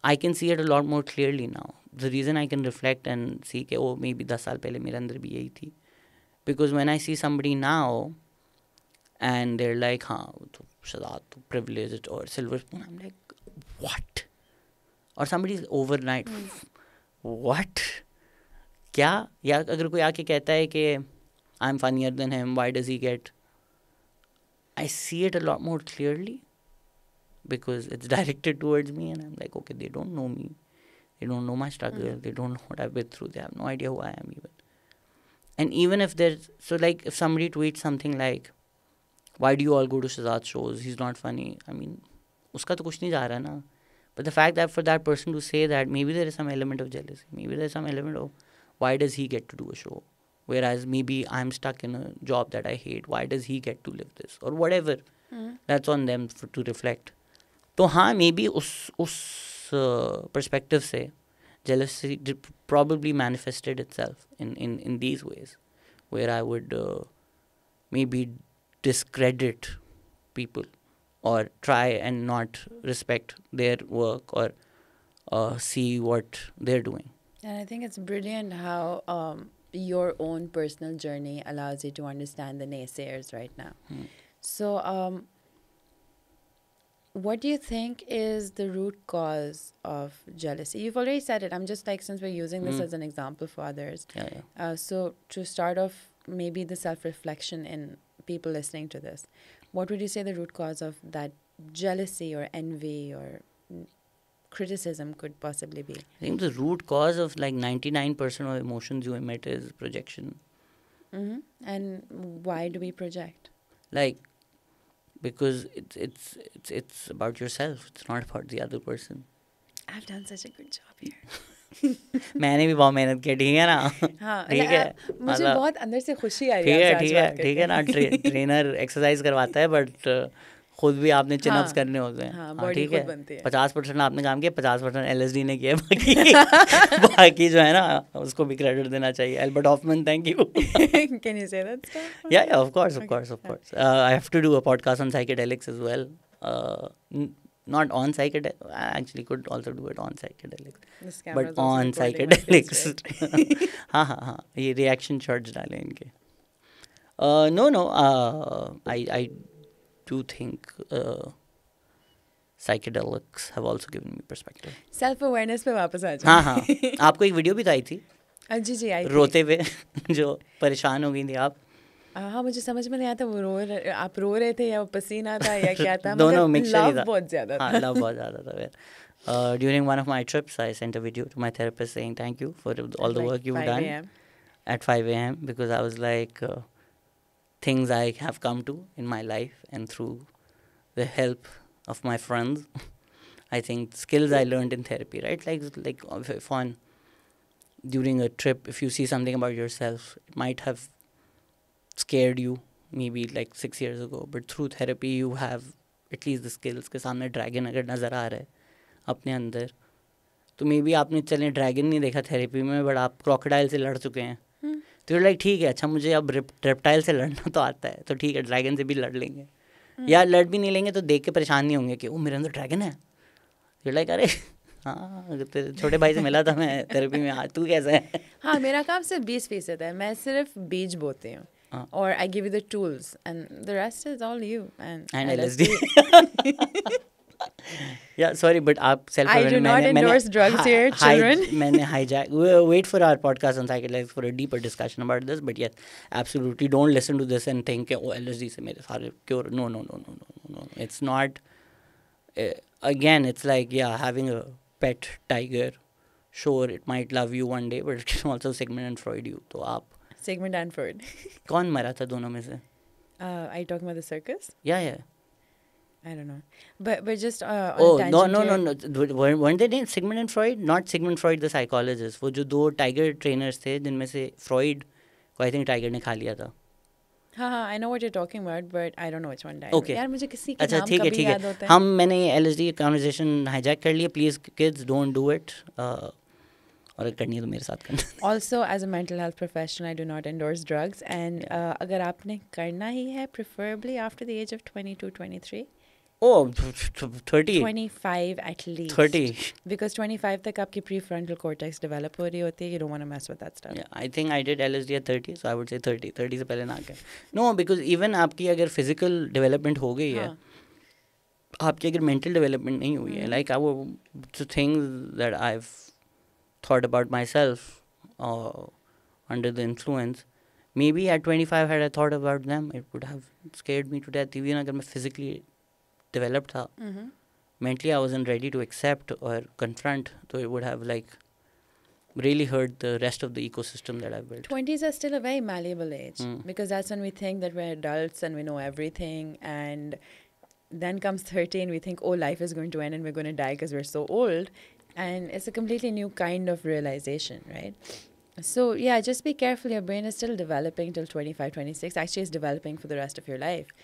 I can see it a lot more clearly now. The reason I can reflect and see कि oh maybe 10 साल पहले मेरे अंदर भी यही थी, because when I see somebody now and they're like हाँ तो Shadad तो privileged or silver spoon, I'm like what? Or somebody's overnight what? क्या? या अगर कोई आके कहता है कि I'm funnier than him, why does he get? I see it a lot more clearly because it's directed towards me and I'm like, okay, they don't know me. They don't know my struggle. They don't know what I've been through. They have no idea who I am even. And even if there's, so like if somebody tweets something like, why do you all go to Shazad's shows? He's not funny. I mean, uska to kuch nahi ja raha na. But the fact that for that person to say that, maybe there is some element of jealousy. Maybe there's some element of, why does he get to do a show? Whereas maybe I'm stuck in a job that I hate. Why does he get to live this? Or whatever. That's on them to reflect. तो हाँ may be उस perspective से jealousy probably manifested itself in these ways where I would maybe discredit people or try and not respect their work or see what they're doing. And I think it's brilliant how your own personal journey allows you to understand the naysayers right now. So, what do you think is the root cause of jealousy? You've already said it. I'm just like, since we're using this as an example for others. Yeah. So, to start off, maybe the self-reflection in people listening to this, what would you say the root cause of that jealousy or envy or criticism could possibly be? I think the root cause of like 99% of emotions you emit is projection. And why do we project? Like, because it's about yourself. It's not about the other person. I've done such a good job here. मैंने भी बहुत मेहनत की, ठीक है ना. हाँ, ठीक है, मुझे मतलब बहुत अंदर से खुशी आ रही है आपसे आज बात ठीक है ना. ट्रेनर एक्सरसाइज करवाता है बट खुद भी आपने चिनअप्स करने होते हैं. हाँ ठीक है, 50% आपने काम किया, 50% LSD ने किया, बाकी जो है ना उसको भी क्रेडिट देना चाहिए. Albert Hofmann, thank you. Can you say that stuff? Yeah, of course. I have to do a podcast on psychedelics as well. Not on psychedelics. I actually could also do it on psychedelics. This camera But is also on recording my face, psychedelics. हाँ ये reaction shots डालें इनके. No. I do think psychedelics have also given me perspective. Self-awareness पे वापस आ जाओ. हाँ आपको एक वीडियो भी तो आई थी जी आई थी. रोते हुए जो परेशान हो गई थी आप. हाँ मुझे समझ में नहीं आता वो आप रो रहे थे या वो पसीना था या क्या था. दोनों मिक्सचर ही था. बहुत ज़्यादा था. हाँ लव बहुत ज़्यादा था. During one of my trips, I sent a video to my therapist saying thank you for all the work you've done at 5 a.m. because I was like, things I have come to in my life and through the help of my friends, I think skills I learned in therapy, right? Like if on during a trip, if you see something about yourself, it might have scared you maybe like 6 years ago, but through therapy you have at least the skills. के सामने dragon अगर नज़र आ रहा है अपने अंदर, तो may be आपने चलें ड्रैगन नहीं देखा थेरेपी में, बट आप क्रोकोडाइल से लड़ चुके हैं, तो लाइक ठीक है, अच्छा मुझे अब रेप्टाइल से लड़ना तो आता है, तो ठीक है ड्रैगन से भी लड़ लेंगे, या लड़ भी नहीं लेंगे तो देख के परेशान नहीं होंगे कि वो मेरे अंदर ड्रैगन है। तो लाइक अरे हाँ, तेरे छोटे भाई से मिला था मैं थेरेपी में, आज तू कैसा है? हाँ, मेरा काम सिर्फ 20% है, मैं सिर्फ बीज बोती हूँ, हाँ। और I give you the tools and the rest is all you and LSD. या सॉरी बट आप self I do not endorse drugs here, children. मैंने hijack, wait for our podcast on cycle for a deeper discussion about this, but yes absolutely don't listen to this and think oh LSD से मेरे सारे cure, no no no no no no, it's not, again it's like having a pet tiger, sure it might love you one day but it can also Sigmund and Freud you. तो आप Sigmund and Freud. कौन मरा था दोनों में से? Are you talking about the circus? yeah I don't know, but just on oh a tangent no here. weren't they named Sigmund and Freud? Not Sigmund Freud the psychologist, वो जो दो tiger trainers थे जिनमें से Freud को I think tiger ने खा लिया था. हाँ, I know what you're talking about, but I don't know which one died. Okay. यार मुझे किसी के अच्छा नाम ठीक है कभी ठीक याद है, होता है. मैंने LSD कॉन्वर्जेशन हाईजैक कर लिया, please kids don't do it, और करनी है तो मेरे साथ करना. Also, as a mental health professional, I do not endorse drugs, and अगर आपने करना ही है, preferably after the age of 22, 23. oh 30 25 at least. 30 Because 25 तक आपकी prefrontal cortex develop हो रही होती है. You don't want to mess with that stuff. Yeah, I think I did LSD at 30, so I would say 30 से पहले ना करें. No, because even आपकी अगर physical development हो गई है, हाँ. आपकी अगर mental development नहीं हुई है, like the things that I've thought about myself under the influence, maybe at 25 had I thought about them, it would have scared me to death. Even अगर मैं physically developed था, mentally I wasn't ready to accept or confront, so it would have like really hurt the rest of the ecosystem that I've built. 20s are still a very malleable age, because that's when we think that we're adults and we know everything, and then comes 30 and we think, oh, life is going to end and we're going to die because we're so old, and it's a completely new kind of realization, right? So yeah, just be careful. Your brain is still developing till 25, 26. Actually, it's developing for the rest of your life.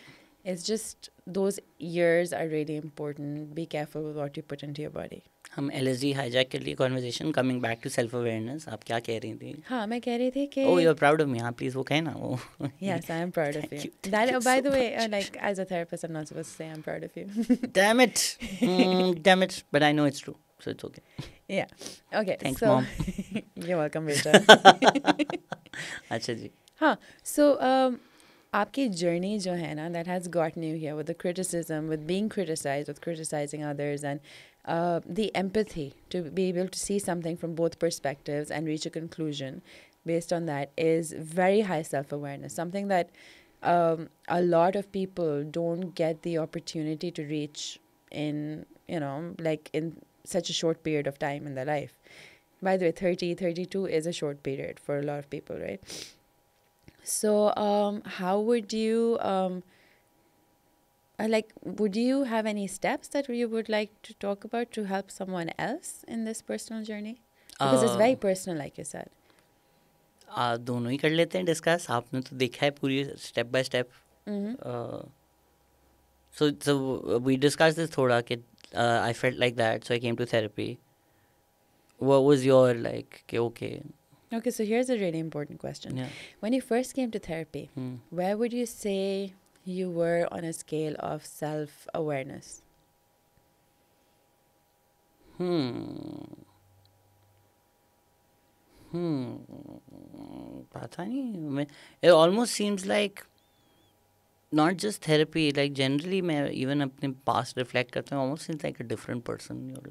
It's just those years are really important. Be careful with what you put into your body. हम LSD hijack के लिए conversation, coming back to self awareness, आप क्या कह रही थी? हाँ, मैं कह रही थी कि Oh, you're proud of me, हाँ प्लीज़ वो कहे ना वो. Yes, I am proud of Thank you. you. That, Thank you by so the way, much. like as a therapist, I'm not supposed to say I'm proud of you. Damn it, damn it, but I know it's true, so it's okay. Yeah. Okay. Thanks, so, Mom. You're welcome, Rita. अच्छा जी. हाँ. So आपकी journey जो है ना, that has gotten you here with the criticism, with being criticized, with criticizing others, and the empathy to be able to see something from both perspectives and reach a conclusion based on that is very high self-awareness, something that a lot of people don't get the opportunity to reach in, like in such a short period of time in their life. By the way, 30, 32 is a short period for a lot of people, right? So how would you would you have any steps that you would like to talk about to help someone else in this personal journey? Because it's very personal, like you said. दोनों ही कर लेते हैं discuss, आपने तो देखा है पूरी step by step. So we discussed this थोड़ा कि I felt like that, so I came to therapy. What was your like okay? Okay, so here's a really important question. Yeah. When you first came to therapy, where would you say you were on a scale of self-awareness? पता नहीं, it almost seems like not just therapy, like generally मैं even अपने past reflect करता हूँ, almost seems like a different person. You're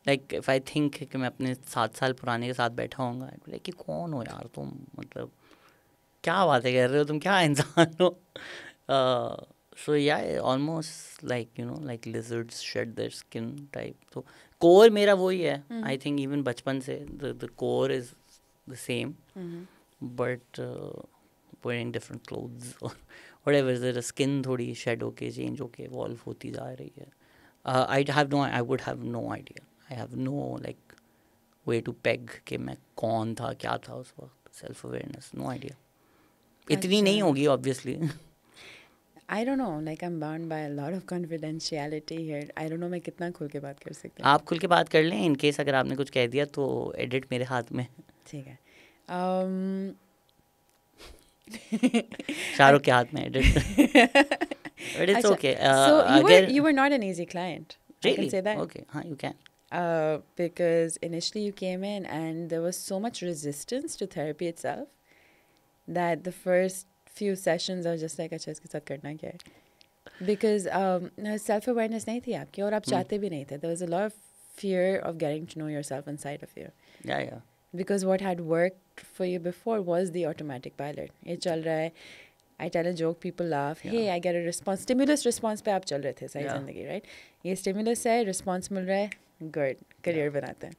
like if I think कि मैं अपने 7 साल पुराने के साथ बैठा होऊंगा, लाइक कि कौन हो यार तुम, मतलब क्या बातें कर रहे हो तुम, क्या इंसान हो. So yeah, almost like like lizards shed their skin type. So core मेरा वही है. I think even बचपन से the core is the same, but wearing different clothes or whatever, the skin थोड़ी shed होके change होके evolve होती जा रही है. I would have no idea. I have no like way to peg कि मैं कौन था, क्या था उस वक्त. Self awareness, no idea. इतनी नहीं होगी obviously. I don't know, like I'm bound by a lot of confidentiality here. I don't know मैं कितना खुल के बात कर सकती हूँ. आप खुल के बात कर लें, in case अगर आपने कुछ कह दिया तो edit मेरे हाथ में. ठीक है. Um, शाहरुख के हाथ में edit. But it's Acha, okay. so अगर you were not an easy client. I really can say that. okay, हाँ you can. Because initially you came in and there was so much resistance to therapy itself that the first few sessions I was just like, अच्छा इसके साथ करना क्या है? Because self awareness नहीं थी आपकी और आप चाहते भी नहीं थे. There was a lot of fear of getting to know yourself inside of you. Yeah. Because what had worked for you before was the automatic pilot. ये चल रहा है. I tell a joke, people laugh. Yeah. Hey, I get a response. Stimulus response पे आप चल रहे थे सारी Yeah. जिंदगी, right? ये stimulus है, response मिल रहा है, good. Career बनाते हैं.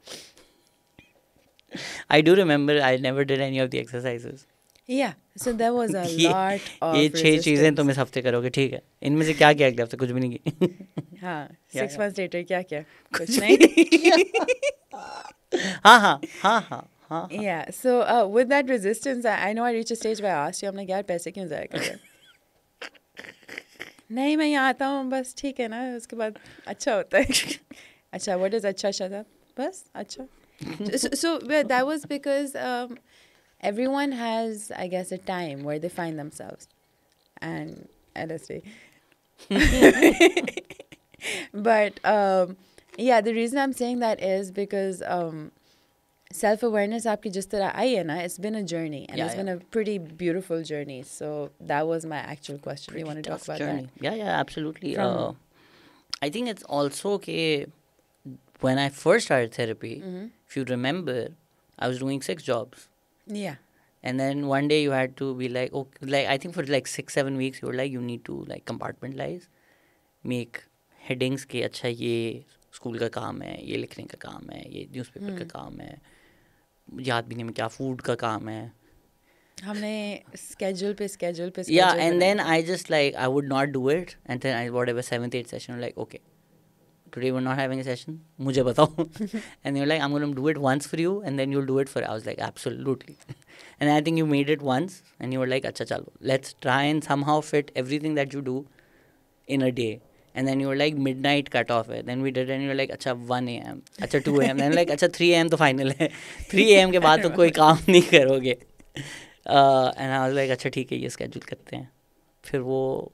I do remember I never did any of the exercises. Yeah, so there was a ये lot of ये 6 चीज़ें तुम resistance. इस हफ्ते करोगे, ठीक है? इनमें से क्या किया अगले हफ्ते? कुछ भी नहीं की. हाँ, Yeah, 6 yeah. months later क्या क्या? कुछ नहीं. हाँ. Yeah, so with that resistance, I know I reached a stage where I asked you, I'm like, यार पैसे क्यों ज़ाया कर रहे हो? नहीं मैं यहाँ आता हूँ बस ठीक है ना उसके बाद अच्छा होता है. अच्छा, what is अच्छा Shadab? बस अच्छा. So that was because everyone has, I guess, a time where they find themselves, and LSD. But yeah, the reason I'm saying that is because self-awareness आपकी जिस तरह आई है ना, it's been a journey and it's been a pretty beautiful journey. So that was my actual question. You want to talk Tough about journey. that? Yeah, absolutely. From- I think it's also okay. When I first started therapy, if you remember, I was doing 6 jobs. Yeah. And then one day you had to be like, okay, like I think for like 6-7 weeks you were like, you need to like compartmentalize, make headings के अच्छा ये school का काम है, ये लिखने का काम है, ये न्यूज़पेपर का काम है, याद भी नहीं में क्या फूड का काम है. हमने schedule पे Yeah, and then I just like I would not do it, and then I whatever 7th 8th session like okay, today we're not having a session, मुझे बताओ. And you're like I'm going to do it once for you and then you'll do it for. I was like absolutely. And I think you made it once and you were like अच्छा चलो let's try and somehow fit everything that you do in a day. And then you were like midnight cut off है. Then we did it and you were like अच्छा 1 a.m. अच्छा 2 a.m. Then like अच्छा 3 a.m. तो final है. 3 a.m. के बाद तो कोई काम नहीं करोगे. And I was like अच्छा ठीक है ये schedule करते हैं. फिर वो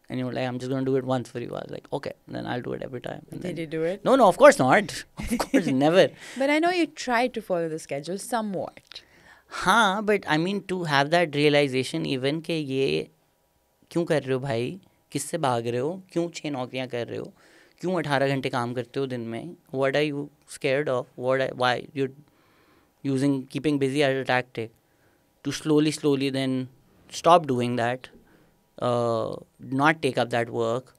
and you were like I'm just going to do it once for you. I was like okay, then I'll do it every time. And Did then, you do it? No, of course not. Of course never. But I know you tried to follow the schedule somewhat. हाँ, but I mean to have that realization even कि ये क्यों कर रहे हो भाई, किससे भाग रहे हो, क्यों 6 नौकरियाँ कर रहे हो, क्यों 18 घंटे काम करते हो दिन में, what are you scared of, why you're keeping busy as a tactic to slowly then stop doing that, not take up that work,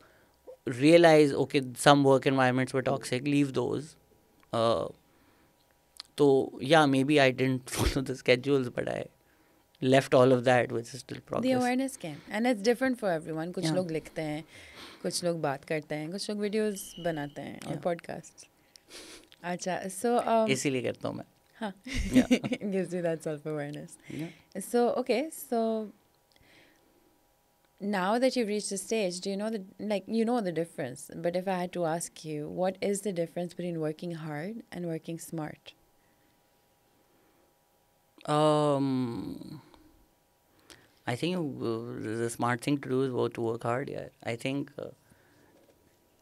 realize okay some work environments were toxic, leave those. So yeah, maybe I didn't follow the schedules, but I left all of that, which is still progress. The awareness came. And it's different for everyone. कुछ Yeah. लोग लिखते हैं, कुछ लोग बात करते हैं, कुछ लोग videos बनाते हैं और Yeah. podcasts. अच्छा, so इसीलिए करता हूँ मैं. हाँ. Yeah. It gives you that self-awareness. Yeah. So, okay, so now that you've reached the stage, do you know the difference? But if I had to ask you, what is the difference between working hard and working smart? I think the smart thing to do is to work hard. Yeah, I think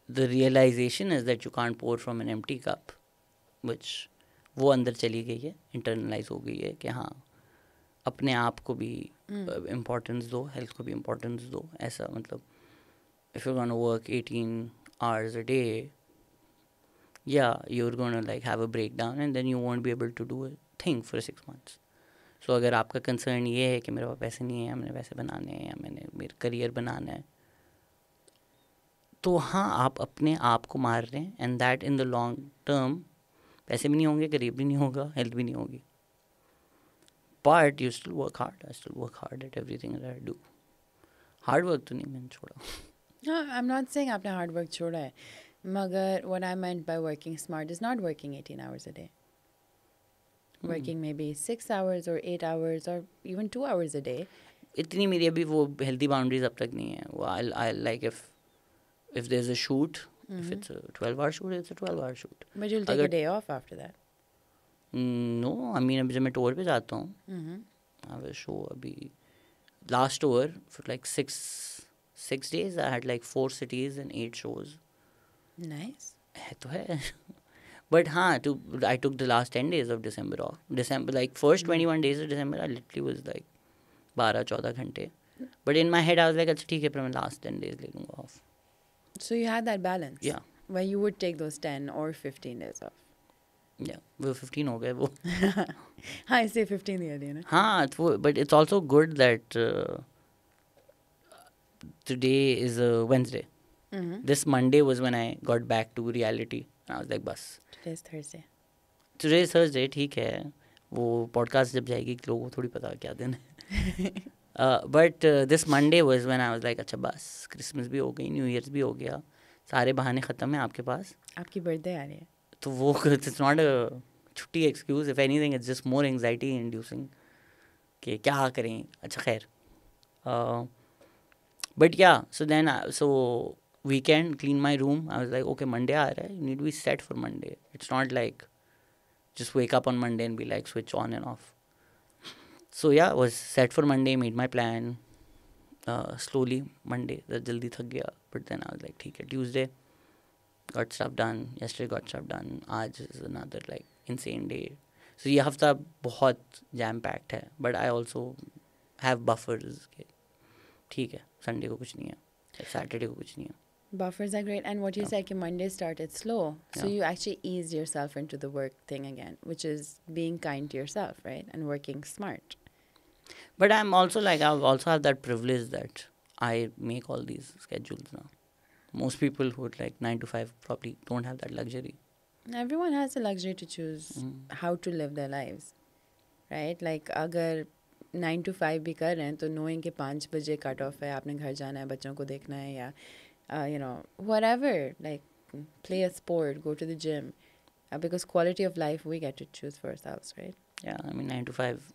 the realization is that you can't pour from an empty cup, which वो अंदर चली गई है, internalise हो गई है कि हाँ अपने आप को भी इम्पोर्टेंस दो, हेल्थ को भी इम्पोर्टेंस दो. ऐसा मतलब if you're gonna work 18 hours a day, yeah, you're gonna like have a breakdown and then you won't be able to do a thing for 6 months. So अगर आपका कंसर्न ये है कि मेरे पास पैसे नहीं है, या मैंने पैसे बनाने हैं, या मैंने मेरा करियर बनाना है, तो हाँ आप अपने आप को मार रहे हैं. And that in the long term पैसे भी नहीं होंगे, करियर भी नहीं होगा, हेल्थ भी नहीं होगी. But you still work hard. I still work hard at everything that I do. Hard work तो नहीं मैंने छोड़ा. No, I'm not saying आपने hard work छोड़ा है. मगर what I meant by working smart is not working 18 hours a day. Working maybe 6 hours or 8 hours or even 2 hours a day. इतनी मेरी अभी वो हेल्दी बाउंड्रीज अब तक नहीं है. वो I like if there's a shoot, if it's a 12-hour shoot, it's a 12-hour shoot. But you'll take a day off after that. No I mean अभी जब मैं टूर पे जाता हूँ, Mm-hmm. आई विल शो अभी last tour for like 6 days I had like 4 cities and 8 shows. Nice. है तो है. But हाँ, I took the last 10 days of December off. December, like first 21 days of December, I literally was like 12-14 घंटे. But in my head, I was like, अच्छा ठीक है, पर मैं last 10 days ले लूँगा off. So you had that balance. Yeah, Where you would take those 10 or 15 days off. yeah. वो 15 हो गए वो. I say 15 the idea, no? हाँ, but it's also good that today is a Wednesday. Mm-hmm. This Monday was when I got back to reality. And I was like, बस. Today's Thursday. Today is Thursday, ठीक है. वो podcast जब जाएगी लोगों को थोड़ी पता क्या दिन है. But this Monday was when I was like, अच्छा बस, Christmas भी हो गई, New Year's भी हो गया, सारे बहाने ख़त्म हैं आपके पास. आपकी birthday आ रही है. तो वो it's not a छुट्टी excuse. If anything, it's just more anxiety inducing कि क्या करें. अच्छा खैर. But yeah, so then so weekend clean my room. I was like, okay, Monday aa raha hai, you need to be set for Monday. It's not like just wake up on Monday and be like switch on and off. So yeah, was set for Monday, made my plan. Slowly Monday jaldi thak gaya, but then I was like ठीक है, Tuesday got stuff done, yesterday got stuff done, आज is another like insane day. So ये हफ्ता बहुत jam packed है, but I also have buffers के ठीक है, Sunday को कुछ नहीं है, Saturday को कुछ नहीं है. Buffers are great. And what you said, Monday started slow. So Yeah. you actually eased yourself into the work thing again, which is being kind to yourself, right? And working smart. But I'm also like, I also have that privilege that I make all these schedules now. Most people who would like 9 to 5 probably don't have that luxury. Everyone has the luxury to choose how to live their lives, right? Like अगर 9 to 5 भी कर रहे हैं तो knowing कि 5 बजे cut off है, आपने घर जाना है, बच्चों को देखना है, या you know, whatever, like play a sport, go to the gym, because quality of life we get to choose for ourselves, right? Yeah, I mean 9 to 5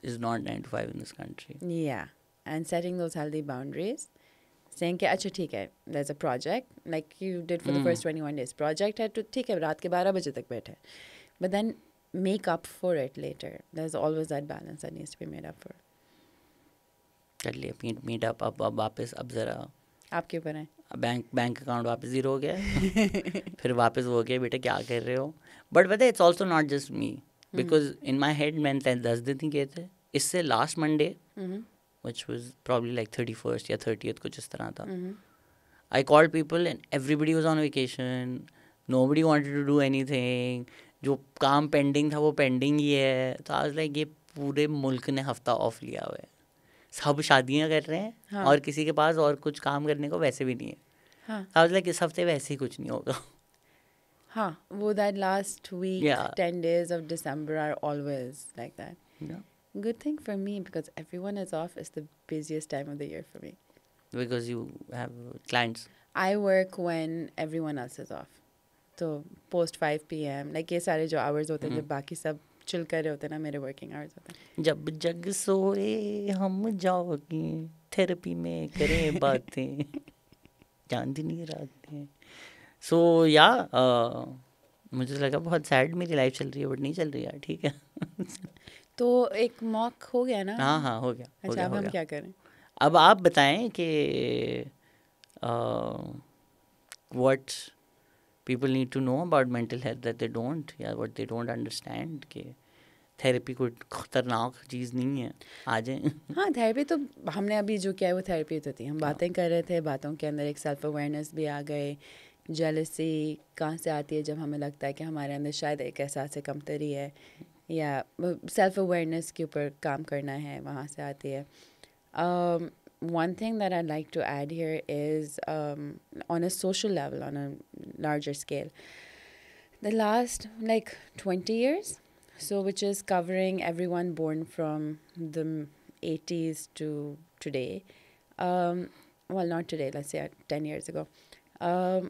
is not 9 to 5 in this country. Yeah, and setting those healthy boundaries, saying कि अच्छा ठीक है, there's a project like you did for the first 21 days. Project है तो ठीक है, रात के 12 बजे तक बैठे, but then make up for it later. There's always that balance that needs to be made up for. कर लिए meet up अब वापस अब ज़रा आपके ऊपर है. बैंक अकाउंट वापस ज़ीरो हो गया. फिर वापस हो गया, बेटा क्या कर रहे हो. बट पता है it's also not just me, because in my head मैंने 10 दिन ही किए थे. इससे last Monday which was probably like 31st या 30th कुछ इस तरह था. I called people and everybody was on vacation. Nobody wanted to do anything. जो काम पेंडिंग था वो पेंडिंग ही है. तो I was like ये पूरे मुल्क ने हफ्ता ऑफ लिया हुआ है, सब शादियाँ कर रहे हैं. हाँ. और किसी के पास और कुछ काम करने को वैसे भी नहीं है. हाँ. I was like इस हफ्ते वैसे ही कुछ नहीं होगा. हाँ, वो that last week, Yeah. 10 days of December are always like that. Yeah. Good thing for me because everyone is off. It's the busiest time of the year for me. Because you have clients. I work when everyone else is off. So post 5 p.m. like ये सारे जो hours होते हैं जब बाकी सब chill कर रहे होते हैं ना, मेरे working hours होते हैं. जब जग सोए हम जाओगे थेरेपी में करें बातें चांदनी रातें. सो या मुझे लगा बहुत सैड मेरी लाइफ चल रही है, बट नहीं चल रही यार. ठीक है. तो एक मॉक हो गया ना. हाँ हो गया. अच्छा अब हम क्या करें. अब आप बताएं कि what people need to know about mental health that they don't, या what they don't understand कि थेरेपी कोई खतरनाक चीज़ नहीं है. आ जाए. हाँ, थेरेपी तो हमने अभी जो किया है वो थेरेपी तो थी. हम बातें कर रहे थे, बातों के अंदर एक सेल्फ अवेयरनेस भी आ गए. जेलसी कहाँ से आती है, जब हमें लगता है कि हमारे अंदर शायद एक एहसास कमतरी है या सेल्फ अवेयरनेस के ऊपर काम करना है, वहाँ से आती है. One thing that I'd like to add here is on a social level, on a larger scale, the last like 20 years, so which is covering everyone born from the 80s to today, well not today, let's say 10 years ago,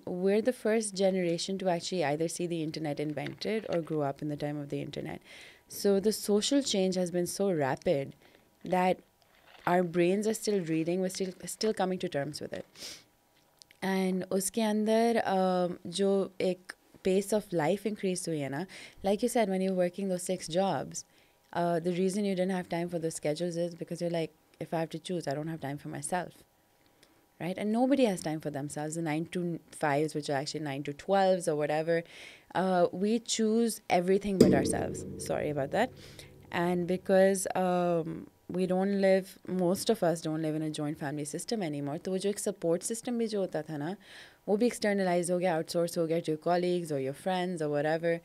we're the first generation to actually either see the internet invented or grow up in the time of the internet. So the social change has been so rapid that our brains are still reading, we're still coming to terms with it. And उसके अंदर जो एक pace of life increase हुई है ना, like you said, when you're working those 6 jobs, the reason you didn't have time for those schedules is because you're like, if I have to choose, I don't have time for myself, right? And nobody has time for themselves. The 9 to 5s, which are actually 9 to 12s or whatever, we choose everything but ourselves. Sorry about that. And because we don't live, most of us don't live in a joint family system anymore, तो वो जो एक support system भी जो होता था ना, वो भी externalized हो गया, outsourced हो गया to your colleagues or your friends or whatever.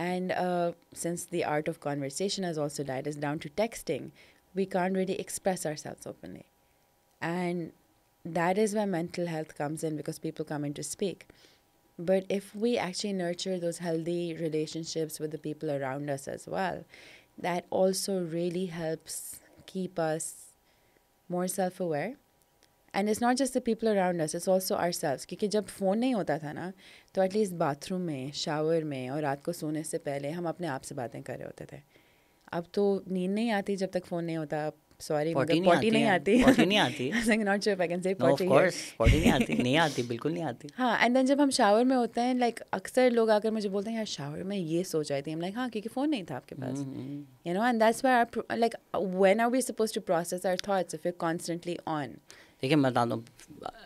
And since the art of conversation has also died, is down to texting, we can't really express ourselves openly. And that is where mental health comes in, because people come in to speak. But if we actually nurture those healthy relationships with the people around us as well, that also really helps keep us more self-aware. And it's not just the people around us, it's also ourselves. क्योंकि जब phone नहीं होता था ना, तो at least bathroom में, shower में और रात को सोने से पहले हम अपने आप से बातें कर रहे होते थे. अब तो नींद नहीं आती जब तक फ़ोन नहीं होता. सॉरी, मतलब पॉटी नहीं आती. पॉटी नहीं आती. Not sure if I can say no of potty. Course potty नहीं आती, नहीं आती, बिल्कुल नहीं आती. हाँ, एंड देन जब हम शावर में होते हैं, लाइक अक्सर लोग आकर मुझे बोलते हैं यार शावर में ये सोच रही थी. हम लाइक हाँ, क्योंकि फ़ोन नहीं था आपके पास. You know, and that's where like when are we supposed to process our thoughts if you are constantly on. देखिए मैं बता दूँ,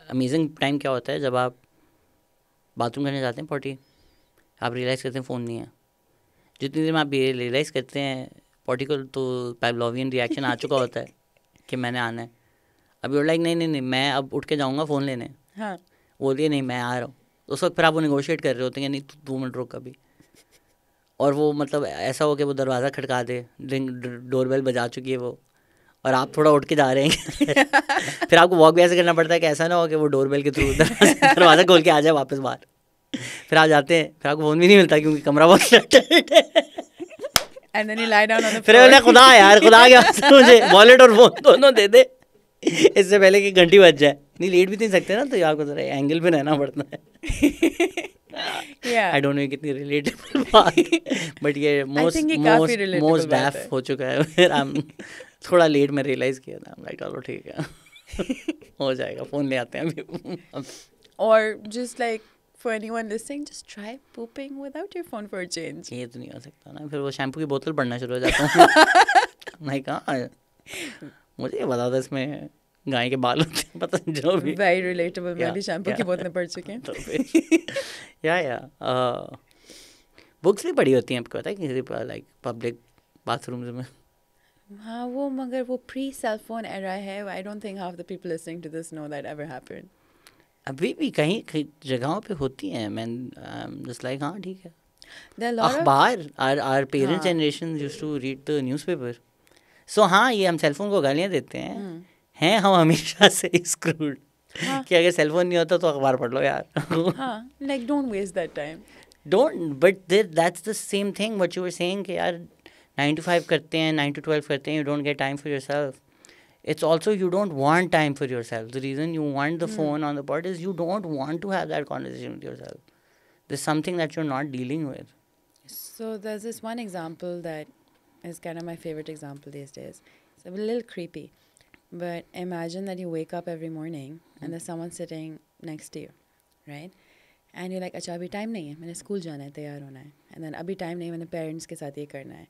अमेजिंग टाइम क्या होता है जब आप बाथरूम करने जाते हैं पॉटी, आप रियलाइज़ करते हैं फ़ोन नहीं है. जितनी देर में आप ये रियलाइज़ करते हैं पॉटी को, तो पावलोवियन रिएक्शन आ चुका होता है कि मैंने आना है. अब यूर लाइक नहीं मैं अब उठ के जाऊँगा फ़ोन लेने. हाँ, बोलिए नहीं मैं आ रहा हूँ. उस वक्त फिर आप वो निगोशिएट कर रहे होते हैं, नहीं तू 2 मिनट रुक अभी. और वो मतलब ऐसा हो कि वो दरवाज़ा खटका दे, डोरबेल बजा चुकी है वो, और आप थोड़ा उठ के जा रहे हैं. फिर आपको वॉक भी ऐसे करना पड़ता है कि ऐसा ना हो कि वो डोरबेल के थ्रू दरवाज़ा खोल के आ जाए वापस बाहर. फिर आप जाते हैं, फिर आपको फ़ोन भी नहीं मिलता क्योंकि कमरा बहुत शटर्ड है. and then you lie down on the फिर floor. बोले खुदा यार, खुदा क्या मुझे वॉलेट और फोन दोनों दे दे इससे पहले कि घंटी बज जाए. नहीं लेट भी नहीं सकते ना, तो आपको जरा एंगल पे रहना पड़ता है. आई डोंट नो कितनी रिलेटेबल बात, बट ये मोस्ट डैफ हो चुका है. फिर हम थोड़ा लेट में रियलाइज़ किया था, लाइक चलो ठीक है हो जाएगा, फ़ोन ले आते हैं अभी. Or just like for anyone listening, just try pooping without your phone for a change. ये तो नहीं हो सकता ना, फिर वो शैम्पू की बोतल पढ़ना शुरू हो जाता हूँ. नहीं कहाँ मुझे ये बता था इसमें गाय के बाल होते हैं, पता नहीं जो भी. Very relatable. मैं भी शैम्पू की बोतलें पढ़ चुके हैं. तो फिर या बुक्स भी पढ़ी होती हैं आपको पता है किसी लाइक पब्लिक बाथरूम्स में. हाँ, वो मगर वो प्री सेल फोन एरा है. I don't think half the people listening to this know that ever happened. अभी भी कहीं जगहों पे होती हैं. मैं जस्ट लाइक हाँ ठीक है. There are a lot of अखबार, आर पेरेंट्स हाँ. Generation used to read the newspaper. So हाँ, ये हम सेलफोन को गालियाँ देते हैं हम हमेशा से स्क्रूड हाँ. कि अगर सेलफोन नहीं होता तो अखबार पढ़ लो यार. हाँ, like don't waste that time. Don't, but that's the same thing what you were saying कि यार 9 to 5 करते हैं, 9 to 12 करते हैं, you don't get time for yourself. It's also you don't want time for yourself. The reason you want the phone on the pod is you don't want to have that conversation with yourself. There's something that you're not dealing with. So there's this one example that is kind of my favorite example these days. It's a little creepy, but imagine that you wake up every morning and there's someone sitting next to you, right? And you're like, अच्छा अभी time नहीं है, मैंने school जाना है, तैयार होना है. And then अभी टाइम नहीं है, मैंने पेरेंट्स के साथ ये करना है.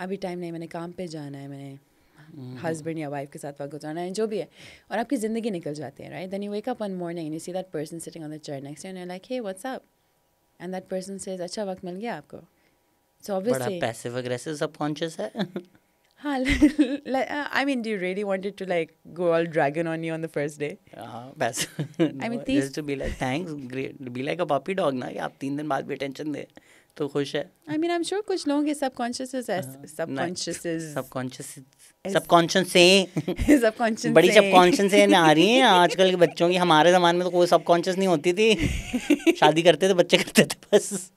अभी टाइम नहीं, मैंने काम पे जाना है, मैंने हस्बैंड या वाइफ के साथ वक्त गुजारना है, जो भी है. और आपकी ज़िंदगी निकल जाती है, right? Then you wake up one morning and you see that person sitting on the chair next and you like hey what's up, and that person says अच्छा वक्त मिल गया आपको. सो ऑब्वियसली बड़ा पैसिव अग्रेसिव सबकॉन्शियस है. हाँ, I mean, do you really want it to like go all dragon on you on the first day? Passive. I mean, these just to be like thanks, great, be like a puppy dog ना, कि आप 3 दिन बाद भी tension दे तो खुश है. I mean, I'm sure कुछ लोगों के subconscious से बड़ी सबकॉन्शियस से आ रही हैं आजकल के बच्चों की. हमारे ज़माने में तो कोई सबकॉन्शियस नहीं होती थी. शादी करते थे, बच्चे करते थे बस.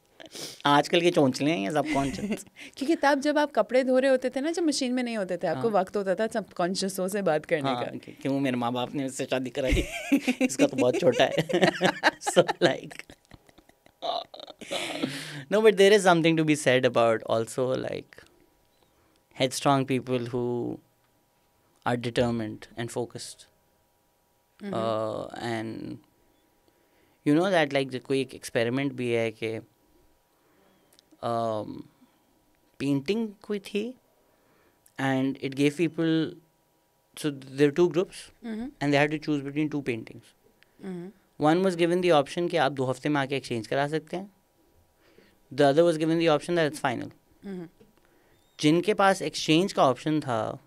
आजकल के चोंचले हैं ये सबकॉन्शियस. क्योंकि तब जब आप कपड़े धो रहे होते थे ना, जब मशीन में नहीं होते थे, आपको वक्त होता था सबकॉन्शियसों से बात करने का. क्यों मेरे माँ बाप ने इससे शादी कराई, इसका तो बहुत छोटा है. So like no, but there is something to be said about also like headstrong people who are determined and focused. And you know that like कोई एक experiment भी है कि पेंटिंग कोई थी, and it gave people, so there are two groups and they had to choose between two paintings. One was given the option कि आप 2 हफ्ते में आके exchange करा सकते हैं. The other was given the option that it's final. जिनके पास exchange का option था,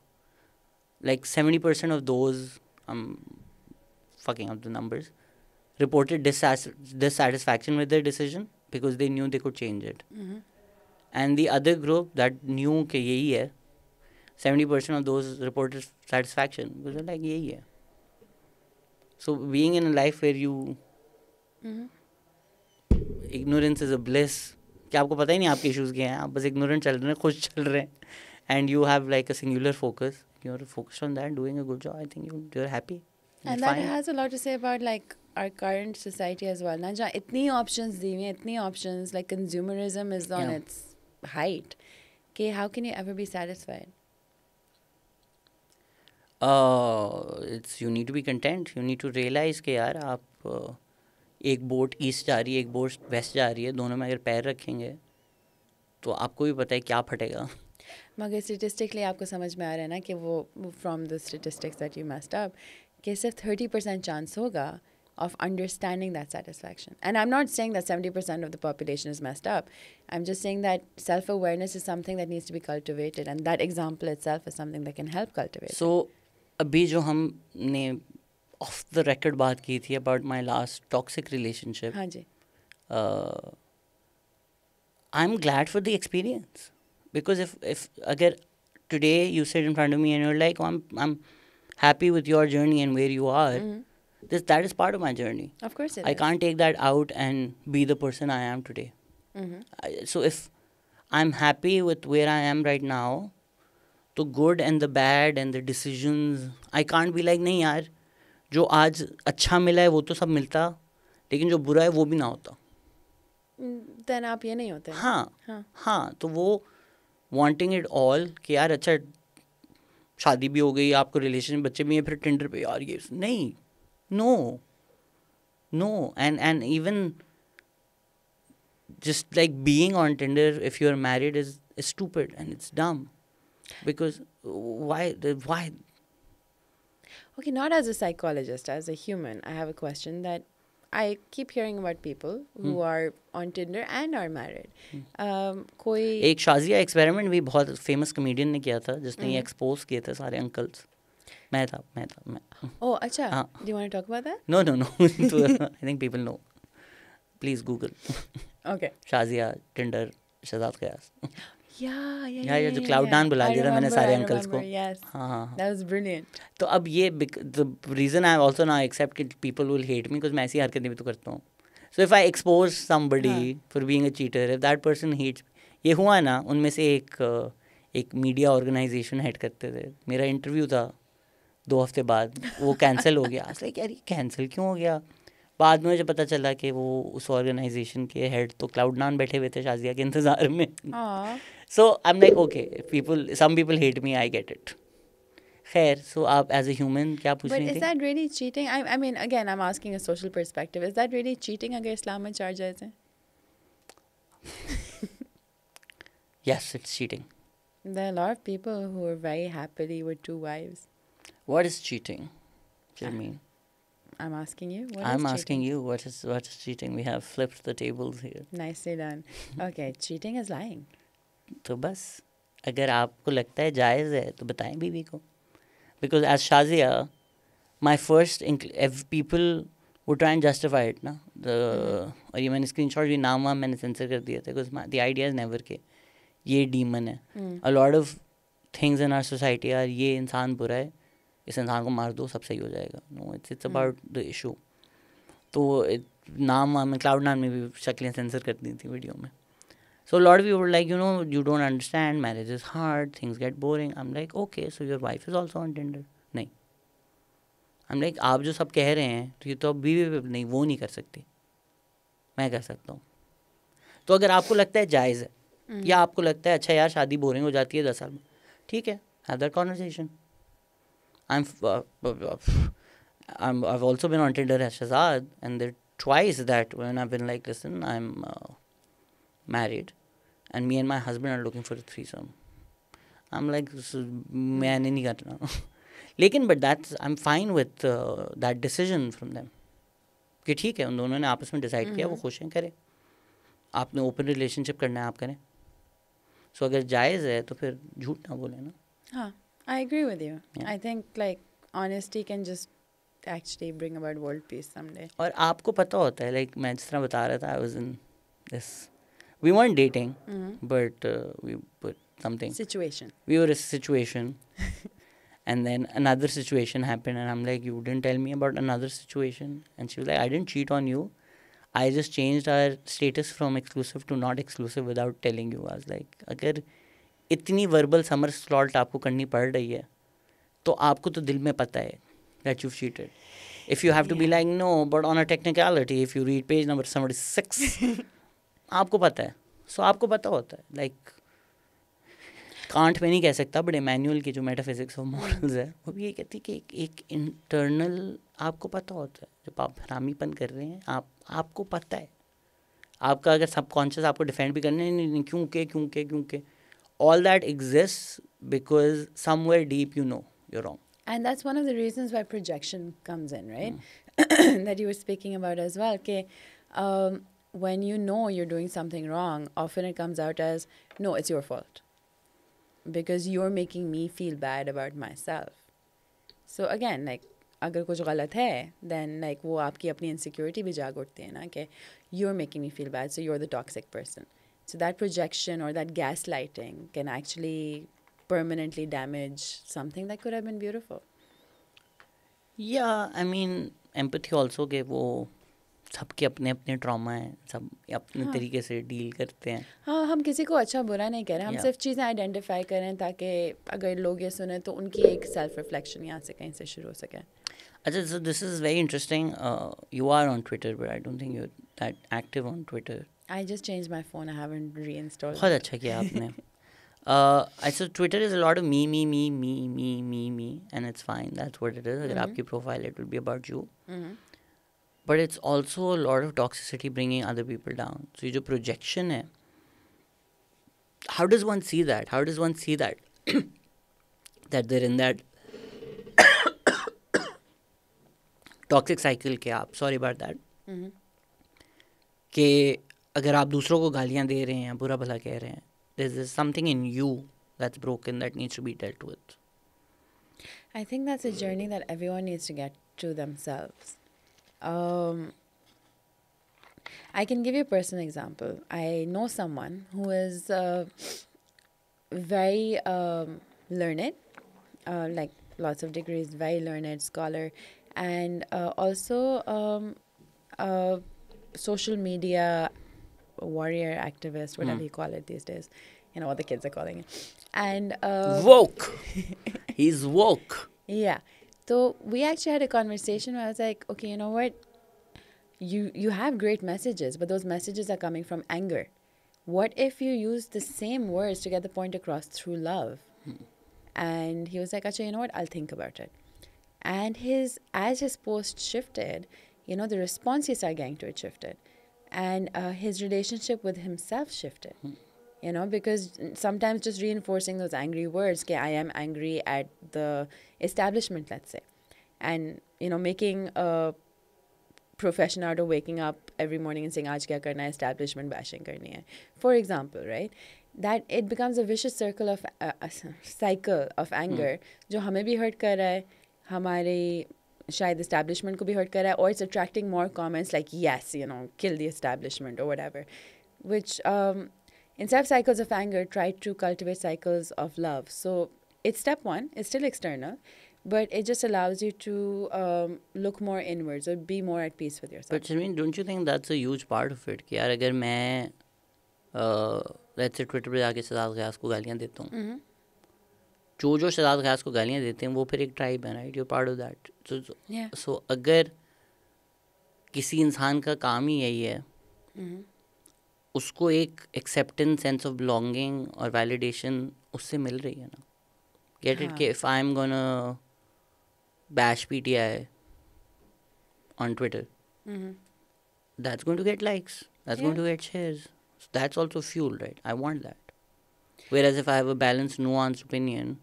like 70% of those, I'm fucking up the numbers, reported dissatisfaction with their decision because they knew they could change it. And the other group that knew कि यही है, 70% of those reported satisfaction because they're like यही है. So being in a life where you ignorance is a bliss, कि आपको पता ही नहीं आपके issues क्या हैं, आप बस ignorant चल रहे हैं, खुश चल रहे हैं, and you have like a singular focus, you're focused on that, doing a good job, I think you're happy. And that has a lot to say about like our current society as well. ना जहाँ इतनी options दी हुई हैं, इतनी options, like consumerism is on its height. Okay, how can you ever be satisfied? It's you need to be content. You need to realize कि यार आप एक बोट ईस्ट जा रही है, एक बोट वेस्ट जा रही है, दोनों में अगर पैर रखेंगे तो आपको भी पता है क्या फटेगा. मगर statistically आपको समझ में आ रहा है ना कि वो from the statistics that you messed up कि सिर्फ 30% chance होगा of understanding that satisfaction. And I'm not saying that 70% of the population is messed up. I'm just saying that self-awareness is something that needs to be cultivated, and that example itself is something that can help cultivate. So अभी जो हमने off the record बात की थी about my last toxic relationship, हाँ जी. I'm glad for the experience, because if अगर today you sit in front of me and you're like, oh, I'm happy with your journey and where you are, that is part of my journey. Of course it is. I can't take that out and be the person I am today. So if I'm happy with where I am right now, the good and the bad and the decisions, I can't be like, नहीं यार, जो आज अच्छा मिला है वो तो सब मिलता, लेकिन जो बुरा है वो भी ना होता. Then आप ये नहीं होते. हाँ, तो वो wanting it all कि यार अच्छा शादी भी हो गई, आपको रिलेशन, बच्चे भी हैं, फिर टिंडर पे यार ये नहीं. No, and even just like being on Tinder if you're married is stupid and it's dumb, because why? Okay, not as a psychologist, as a human, I have a question that I keep hearing about people who are on Tinder and are married. कोई एक Shazia experiment भी बहुत famous comedian ने किया था जिसने ये expose किए थे सारे अंकल्स. मैं था. Oh, अच्छा. Do you want to talk about that? No. I think people know. Please Google. Okay. Shazia, Tinder, Shahzad Ghias. Yeah. जो क्लाउड9 बुला दिया था मैंने सारे अंकल्स को. Yes. हाँ. That was brilliant. तो अब ये the reason I also now accept that people will hate me because मैं ऐसी हरकतें भी तो करता हूँ. So if I expose somebody for being a cheater, if that person hates, ये हुआ ना, उनमें से एक मीडिया ऑर्गेनाइजेशन हेड करते थे, मेरा इंटरव्यू था 2 हफ्ते बाद, वो कैंसिल हो गया. लाइक यार ये कैंसिल क्यों हो गया? बाद में मुझे पता चला कि वो उस ऑर्गेनाइजेशन के हेड तो क्लाउड9 बैठे हुए थे शाजिया के इंतज़ार में. So I am like okay, some people hate me, I get it. खैर, so आप as a human क्या पूछ रही थी? But is that really cheating? I mean, again, I'm asking a social perspective. Is that really cheating अगर इस्लाम में 4 जायज़ हैं? Yes, it's cheating. There are a lot of people who are very happily with 2 wives. What is cheating? Jermaine? I'm asking you. I'm asking you, what is cheating? We have flipped the tables here. Nicely done. Okay, cheating is lying. तो बस अगर आपको लगता है जायज़ है तो बताएं बीवी को. Because as Shazia, my first if people would try and justify it ना, और ये मैंने स्क्रीनशॉट भी नाम मैंने सेंसर कर दिया था because the idea is never के ये डीमन है. A lot of things in our society are ये इंसान बुरा है, इस इंसान को मार दो सब सही हो जाएगा. No, it's about the issue. तो नाम में क्लाउड9 में भी शक्लें सेंसर कर दी थी वीडियो में. So a lot of people were like, you don't understand, marriage is hard, things get boring. I'm like, okay, so your wife is also on Tinder? नहीं. I'm like, आप जो सब कह रहे हैं तो ये तो अब बीवी नहीं, वो नहीं कर सकती, मैं कर सकता हूँ. तो अगर आपको लगता है जायज़ है या आपको लगता है अच्छा यार शादी बोरिंग हो जाती है 10 साल में, ठीक है, have that conversation. I've also been on Tinder as Shahzad, and there twice that when I've been like, listen, I'm married, and me and my husband are looking for a threesome. I'm like, मैंने नहीं करना. लेकिन but that's I'm fine with that decision from them. कि ठीक है, उन दोनों ने आपस में डिसाइड किया, वो खुश हैं, करें. आपने ओपन रिलेशनशिप करना है, आप करें. सो अगर जायज़ है तो फिर झूठ ना बोले ना. हाँ, I agree with you. Yeah. I think like honesty can just actually bring about world peace someday. और आपको पता होता है, लाइक मैं जिस तरह बता रहा था, I was in this, we weren't dating, but we put something, Situation. we were in a situation, and then another situation happened, and I'm like, you didn't tell me about another situation. And she was like, I didn't cheat on you, I just changed our status from exclusive to not exclusive without telling you. I was like, अगर इतनी verbal summer slot आपको करनी पड़ रही है तो आपको तो दिल में पता है that you've cheated. If you have to be like, no, but on a technicality, if you read page number 76, आपको पता है. So आपको पता होता है. Like, कांट में नहीं कह सकता, बट इमैनुअल की जो मेटाफिजिक्स ऑफ मॉरल्स है वो भी ये कहती है कि एक इंटरनल आपको पता होता है जब आप हरामीपन कर रहे हैं, आपको पता है. आपका अगर सबकॉन्शियस आपको डिफेंड भी करने नहीं, क्योंकि all that exists because somewhere deep you know you're wrong. And that's one of the reasons why projection comes in, right? That you were speaking about as well. Okay, when you know you're doing something wrong, often it comes out as, no, it's your fault. Because you're making me feel bad about myself. So again, like, अगर कुछ गलत है, then like वो आपकी अपनी insecurity भी जाग उठती है ना कि you're making me feel bad, so you're the toxic person. So that projection or that gaslighting can actually permanently damage something that could have been beautiful. Yeah, I mean, empathy also कि वो सबके अपने अपने trauma हैं, सब अपने तरीके से डील करते हैं. हाँ, हम किसी को अच्छा बुरा नहीं कह रहे, हम सिर्फ चीज़ें आइडेंटिफाई करें ताकि अगर लोग ये सुने तो उनकी एक सेल्फ रिफ्लेक्शन यहाँ से कहीं से शुरू हो सके. अच्छा, so this is very interesting. You are on Twitter, but I don't think you're that active on Twitter. I just changed my phone. I haven't reinstalled. बहुत अच्छा किया आपने. I saw Twitter is a lot of me, and it's fine. That's what it is. अगर आपकी profile, it will be about you. But it's also a lot of toxicity bringing other people down. So ये जो projection है, how does one see that? How does one see that that they're in that toxic cycle के आप, sorry about that, कि अगर आप दूसरों को गालियाँ दे रहे हैं, बुरा भला कह रहे हैं, there's something in you that's broken that needs to be dealt with. I think that's a journey that everyone needs to get to themselves. I can give you a personal example. I know someone who is very learned, like lots of degrees, very learned scholar, and also social media warrior activist, whatever you call it these days. You know what the kids are calling it. And woke. He's woke. Yeah. So we actually had a conversation where I was like, okay, you know what? You have great messages, but those messages are coming from anger. What if you use the same words to get the point across through love? And he was like, actually, you know what? I'll think about it. And as his post shifted, you know, the response he started getting to it shifted. And his relationship with himself shifted. You know, because sometimes just reinforcing those angry words, okay, I am angry at the establishment, let's say. And, you know, making a profession out of waking up every morning and saying, aaj kya karna hai, establishment bashing karni hai. For example, right? That it becomes a vicious circle of a cycle of anger, जो हमें भी hurt कर रहा है, हमारे शायद establishment को भी hurt कर रहा है, or it's attracting more comments like, yes, you know, kill the establishment or whatever. Which, instead of cycles of anger, try to cultivate cycles of love. So it's step one, it's still external, but it just allows you to look more inwards or be more at peace with yourself. But I mean, don't you think that's a huge part of it? कि यार अगर मैं let's say Twitter पे जाके शहजाद गयास को गालियाँ देता हूँ, जो शहजाद गयास को गालियाँ देते हैं वो फिर एक ट्राइब है, right? You part of that. So अगर किसी इंसान का काम ही यही है, उसको एक एक्सेप्टेंस, सेंस ऑफ बिलोंगिंग और वैलिडेशन उससे मिल रही है ना. गेट इट कि if I am gonna bash PTI on Twitter, that's going to get likes, that's going to get shares, So that's also fuel, right? I want that. Whereas if I have a balanced, nuanced opinion,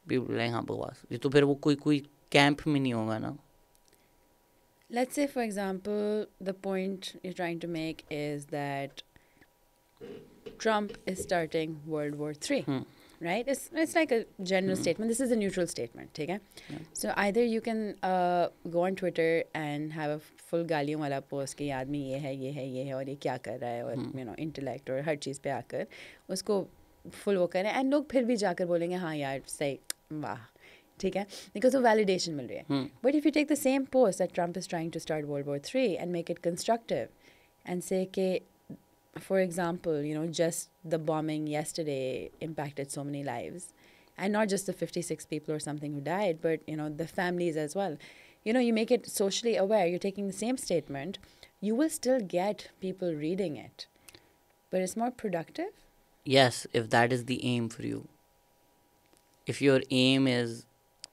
people like, हाँ बकवास, ये तो फिर वो कोई camp में नहीं होगा ना. Let's say, for example, the point you're trying to make is that Trump is starting World War III, right? It's like a general statement. This is a neutral statement, okay? Yeah. So either you can go on Twitter and have a full गालियों वाला post कि ये आदमी ये है ये है ये है और ये क्या कर रहा है और you know intellect और हर चीज़ पे आकर उसको full वो करें and लोग फिर भी जाकर बोलेंगे हाँ यार सही वाह ठीक है because वो validation मिल रही है. But if you take the same post that Trump is trying to start World War III and make it constructive and say कि for example, you know, just the bombing yesterday impacted so many lives. And not just the 56 people or something who died, but, you know, the families as well. You know, you make it socially aware. You're taking the same statement. You will still get people reading it. But it's more productive. Yes, if that is the aim for you. If your aim is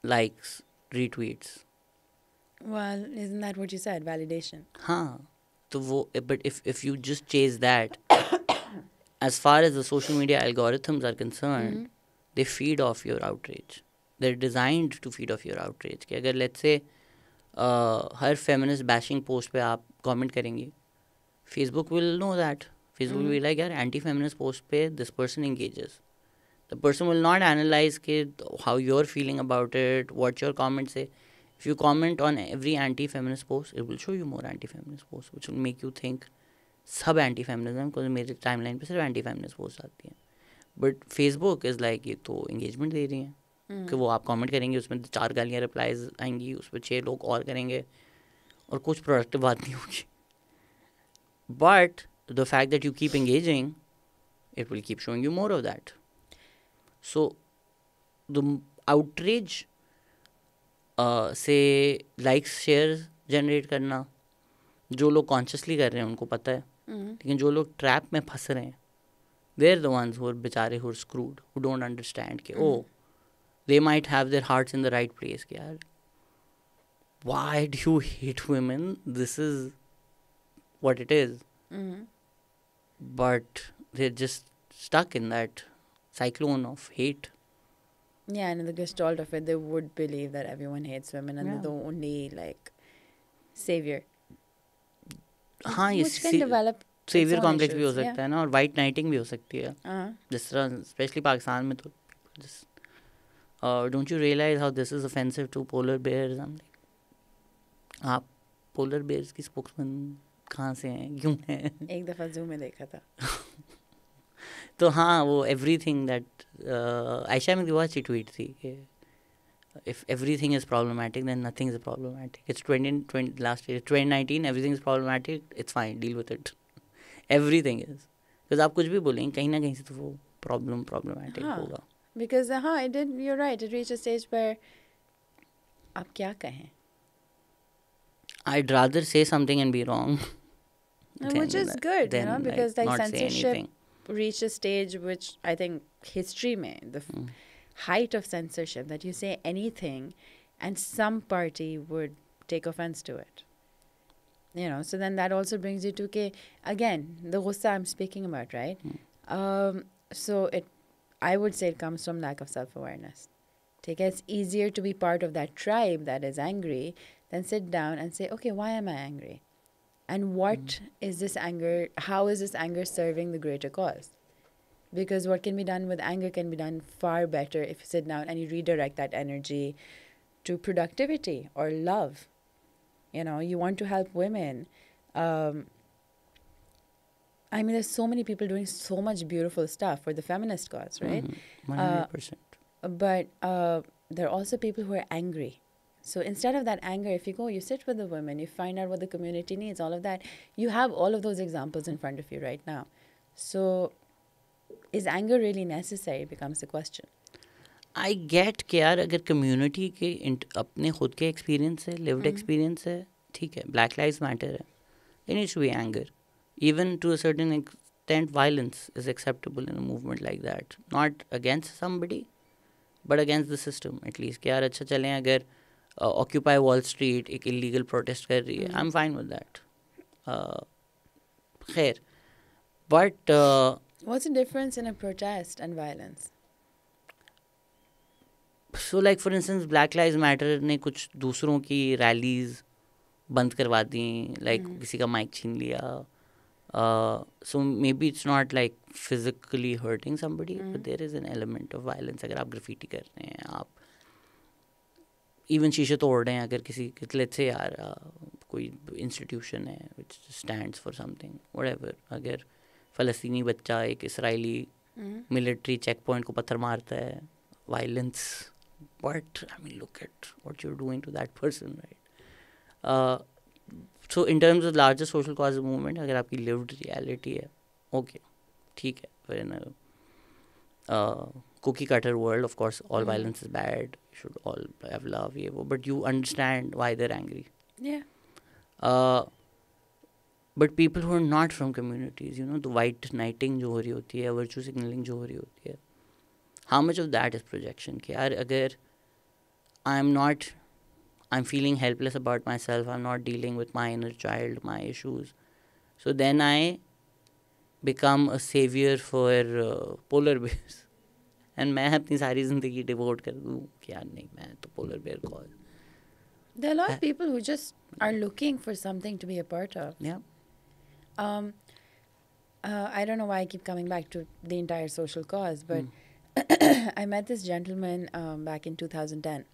likes, retweets. Well, isn't that what you said? Validation. हाँ. तो वो, but if you just chase that, as far as the social media algorithms are concerned, they feed off your outrage. They're designed to feed off your outrage. कि अगर let's say her feminist bashing post पे आप comment करेंगे, Facebook will know that. Facebook will be like, यार anti-feminist post पे this person engages. The person will not analyze कि how you're feeling about it, what your comments say. If you comment on every anti-feminist post, it will show you more anti-feminist posts, which will make you think सब anti-feminism, because मेरे timeline पे सिर्फ anti-feminist posts आती हैं. But Facebook is like ये तो engagement दे रही हैं कि वो आप comment करेंगे उसमें 4 गालियाँ replies आएंगी, उस पर 6 लोग और करेंगे और कुछ productive बात नहीं होगी. But the fact that you keep engaging, it will keep showing you more of that. So the outrage से लाइक्स शेयर जनरेट करना जो लोग कॉन्शियसली कर रहे हैं उनको पता है, लेकिन जो लोग ट्रैप में फंस रहे हैं they are the ones who are बेचारे who are screwed, who don't understand कि oh they might have their hearts in the right place कि यार why do you hate women, this is what it is, but they are just stuck in that cyclone of hate. Yeah, and in the gestalt of it, they would believe that everyone hates women and they're the only, like, savior. हाँ, ये Which can develop saviour its own complex भी हो issues, सकता है ना, और white नाइटिंग भी हो सकती है. जिस तरह स्पेशली पाकिस्तान में तो don't you realise how this is offensive to polar bears. आप पोलर बेयर्स की स्पोक्समैन कहाँ से हैं, क्यों हैं? एक दफ़ा जू में देखा था. तो हाँ, वो एवरीथिंग दैट आयशा में अच्छी ट्वीट थी कि if everything is problematic then nothing is problematic. It's 2020 last year 2019, everything is problematic, it's fine, deal with it. Everything is, because आप कुछ भी बोलेंगे कहीं ना कहीं से तो वो problematic होगा. Because it did, you're right, it reached a stage where आप क्या कहें. I'd rather say something and be wrong. Which is good, you know, because like not say censorship anything. reached a stage which I think history mein, the height of censorship, that you say anything and some party would take offense to it. You know, so then that also brings you to, again, the ghussa I'm speaking about, right? So I would say it comes from lack of self-awareness. It's easier to be part of that tribe that is angry than sit down and say, okay, why am I angry? And what is this anger, how is this anger serving the greater cause? Because what can be done with anger can be done far better if you sit down and you redirect that energy to productivity or love. You know, you want to help women. I mean, there's so many people doing so much beautiful stuff for the feminist cause, right? 100%. But there are also people who are angry. So instead of that anger, if you go, you sit with the women, you find out what the community needs, all of that. You have all of those examples in front of you right now. So is anger really necessary becomes the question. I get कि यार अगर community के अपने खुद के experience है, lived experience है, ठीक है, Black Lives Matter है, there needs to be anger. Even to a certain extent, violence is acceptable in a movement like that. Not against somebody, but against the system at least. कि यार अच्छा चलें अगर Occupy Wall Street एक illegal protest कर रही है, I'm fine with that. खैर, But What's the difference in a protest and violence? So like for instance black lives matter ने कुछ दूसरों की रैलीज बंद करवा दी, लाइक किसी का माइक छीन लिया. So maybe it's not like physically hurting somebody, but there is an element of violence. अगर आप ग्राफिटी कर रहे हैं, आप इवन शीशे तोड़ रहे हैं, अगर किसी लेट्स से यार कोई इंस्टीट्यूशन है विच स्टैंड्स फॉर समथिंग व्हाटएवर, अगर फ़लस्तीनी बच्चा एक इसराइली मिलिट्री चेक पॉइंट को पत्थर मारता है, violence. But I mean look at what you are doing to that person, right? So in terms of larger social cause movement, अगर आपकी लिव्ड रियलिटी है, ओके ठीक है. फिर इन cookie cutter world, of course all violence is bad, should all have love, ye wo, but you understand why they're angry. Yeah. But people who are not from communities, you know, the white knighting जो हो रही होती है, virtue signaling जो हो रही होती है, how much of that is projection? कि यार अगर I'm feeling helpless about myself, I'm not dealing with my inner child, my issues, so then I become a savior for polar bears. And मैं अपनी सारी ज़िंदगी डिवोट कर दूँ कि यार नहीं, मैं तो polar bear cause. There are a lot of people who just are looking for something to be a part of. Yeah. I don't know why I keep coming back to the entire social cause, but I met this gentleman back in 2010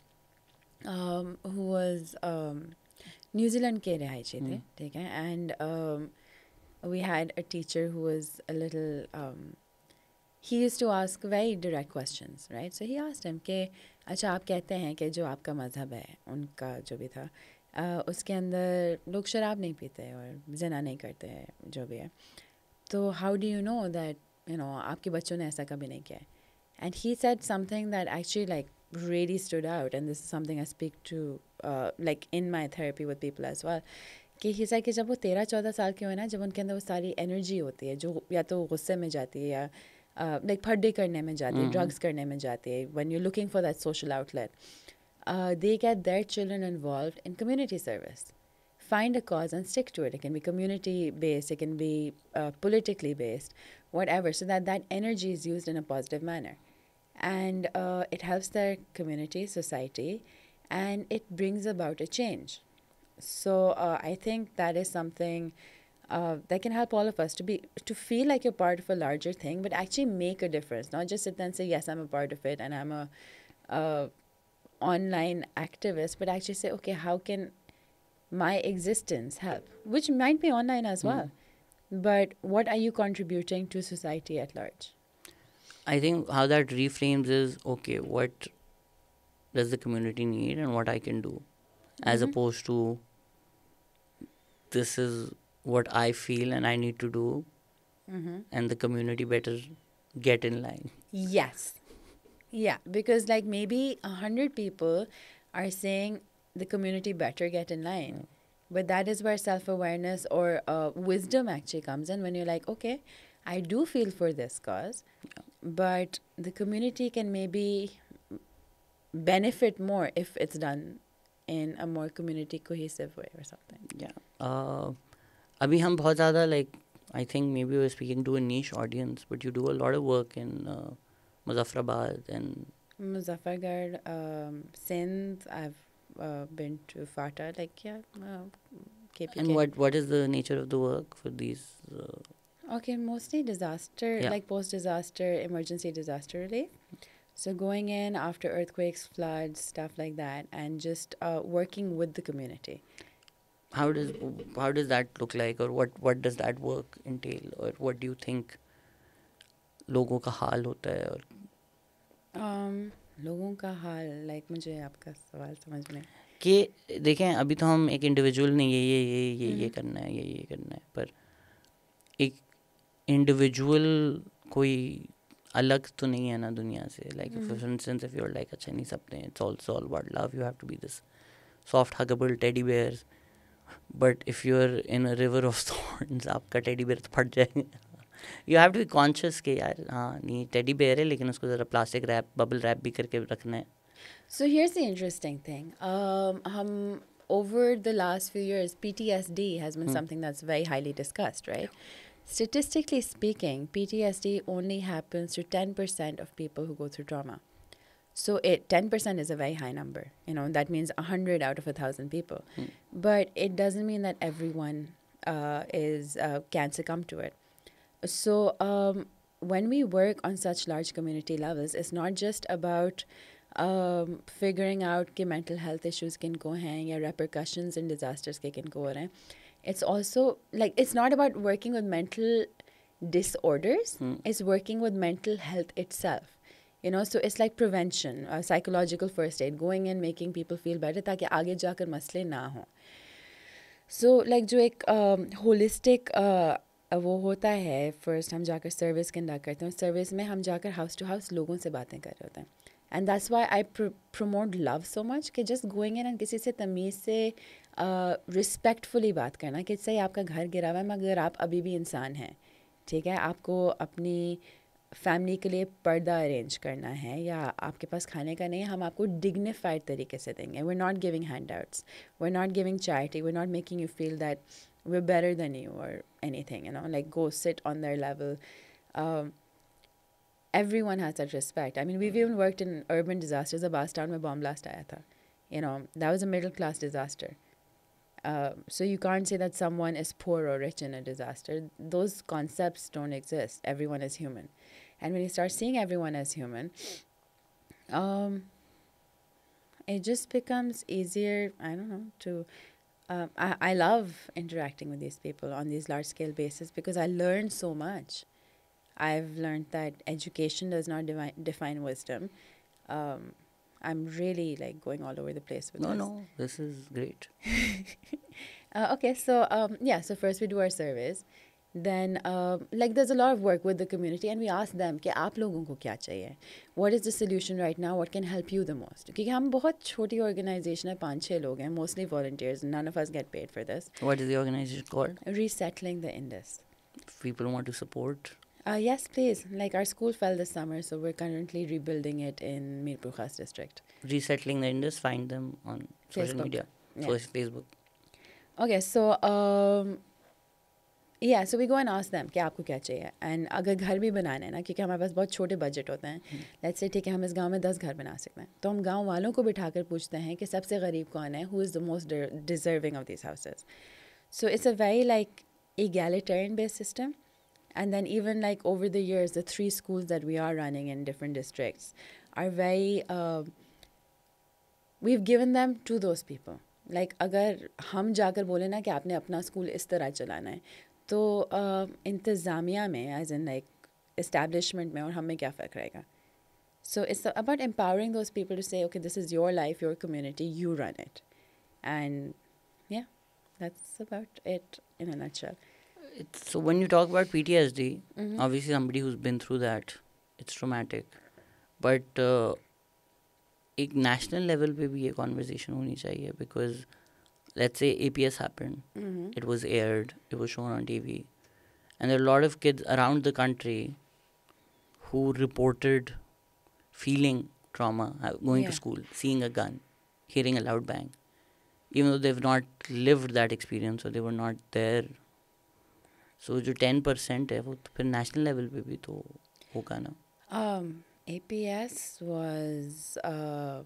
who was New Zealand के रहायशी थे, ठीक है, and we had a teacher who was a little he used to ask very direct questions, right? So he asked him कि अच्छा आप कहते हैं कि जो आपका मज़हब है, उनका जो भी था, उसके अंदर लोग शराब नहीं पीते और ज़िना नहीं करते हैं, जो भी है, तो how do you know that, you know, आपके बच्चों ने ऐसा कभी नहीं किया है? And he said something that actually like really stood out, and this is something I speak to like in my therapy with people as well, कि he said कि जब वो 13-14 साल के हुए ना, जब उनके अंदर वो सारी एनर्जी होती है जो या तो गुस्से में जाती है या लाइक फड्डे करने में जाती है, ड्रग्स करने में जाती है, when you looking for that social outlet, they get their children involved in community service. Find a cause and stick to it. It can be community based, it can be politically based, whatever, so that that energy is used in a positive manner, and it helps their community, society, and it brings about a change. So I think that is something that can help all of us to feel like you're part of a larger thing, but actually make a difference. Not just sit there and say, yes, I'm a part of it and I'm a online activist, but actually say, okay, how can my existence help? Which might be online as well. But what are you contributing to society at large? I think how that reframes is, okay, what does the community need and what I can do, as opposed to this is what I feel and I need to do, and the community better get in line. Yes. Yeah, because like maybe 100 people are saying the community better get in line. But that is where self-awareness or wisdom actually comes in, when you're like, okay, I do feel for this cause, but the community can maybe benefit more if it's done in a more community cohesive way or something. Yeah. Abhi hum bahut zyada, like, I think maybe we're speaking to a niche audience, but you do a lot of work in Muzaffarabad and Muzaffargarh, Sindh. I've been to FATA, like, yeah, KPK. And what is the nature of the work for these? Okay, mostly disaster, like post-disaster, emergency disaster relief. So going in after earthquakes, floods, stuff like that, and just working with the community. How does that look like, or what does that work entail, or what do you think लोगों का हाल होता है? और लोगों का हाल, like मुझे आपका सवाल समझ में कि देखें, अभी तो हम एक इंडिविजुअल नहीं, ये करना है, ये करना है, पर एक इंडिविजुअल कोई अलग तो नहीं है ना दुनिया से. Like for instance if you are like, अच्छा नहीं सबने, it's also all about love, you have to be this soft huggable teddy bears, but if you are in a river of thorns, आपका टेडी बेयर तो फट जाएगा. You have to be conscious कि यार हाँ नहीं टेडी बेयर है, लेकिन उसको ज़रा प्लास्टिक रैप, बबल रैप भी करके रखना है. So here's the interesting thing. Over the last few years, PTSD has been something that's very highly discussed, right? Statistically speaking, PTSD only happens to 10% of people who go through trauma. So 10% is a very high number. That means 100 out of 1,000 people. But it doesn't mean that everyone can succumb to it. So when we work on such large community levels, it's not just about figuring out कि mental health issues किनको हैं या repercussions and disasters के किनको हो रहे हैं. It's also like it's not about working with mental disorders. It's working with mental health itself. So it's like prevention, psychological first aid, going in, making people feel better ताकि आगे जाकर मसले ना हों. So like जो एक holistic वो होता है, first हम जाकर सर्विस कंडक्ट करते हैं, सर्विस में हम जाकर हाउस टू हाउस लोगों से बातें कर रहे होते हैं. And that's why I promote love so much कि जस्ट गोइंग इन एंड किसी से तमीज़ से रिस्पेक्टफुली बात करना कि सही आपका घर गिरा हुआ है मगर आप अभी भी इंसान हैं, ठीक है, आपको अपनी फैमिली के लिए पर्दा अरेंज करना है या आपके पास खाने का नहीं है, हम आपको डिग्निफाइड तरीके से देंगे. We are not giving handouts, we are not giving charity, we are not making you feel that we are better than you और anything, like go sit on their level. Everyone has that respect. I mean, we've even worked in urban disasters. Abbastown mein bomb blast aaya tha. That was a middle class disaster. So you can't say that someone is poor or rich in a disaster. Those concepts don't exist. Everyone is human. And when you start seeing everyone as human, it just becomes easier, I don't know, to... I love interacting with these people on these large-scale bases because I learned so much. I've learned that education does not define wisdom. I'm really like going all over the place with this. No, this is great. Okay, so so first we do our surveys. Then like there's a lot of work with the community and we ask them कि आप लोगों को क्या चाहिए? What is the solution right now? What can help you the most? क्योंकि हम बहुत छोटी organization है, 5-6 लोग हैं, mostly volunteers. None of us get paid for this. What is the organization called? Resettling the Indus. If people want to support. Yes, please. Like our school fell this summer, so we're currently rebuilding it in Mirpur Khas district. Resettling the Indus, find them on social Facebook. media. Yeah. Facebook. Okay, so so we go and ask them कि आपको क्या चाहिए. And अगर घर भी बनाना है ना, क्योंकि हमारे पास बहुत छोटे बजट होते हैं, let's say ठीक है हम इस गांव में 10 घर बना सकते हैं, तो हम गांव वालों को बिठाकर पूछते हैं कि सबसे गरीब कौन है, who is the most deserving of these houses. So it's a very like egalitarian based system. And then even like over the years, the 3 schools that we are running in different districts are very, we've given them to those people. Like अगर हम जाकर बोले ना कि आपने अपना school इस तरह चलाना है, तो इंतज़ामिया में as in like establishment में और हम में क्या फ़र्क रहेगा? So it's about empowering those people to say, okay, this is your life, your community, you run it. And yeah, that's about it in a nutshell. So when you talk about PTSD, obviously somebody who's been through that, it's traumatic. But एक national level पे भी ये conversation होनी चाहिए because let's say APS happened, it was aired, it was shown on TV, and there are a lot of kids around the country who reported feeling trauma, going to school, seeing a gun, hearing a loud bang, even though they've not lived that experience or they were not there. So जो 10% है वो तो फिर national level पे भी तो होगा ना. APS was a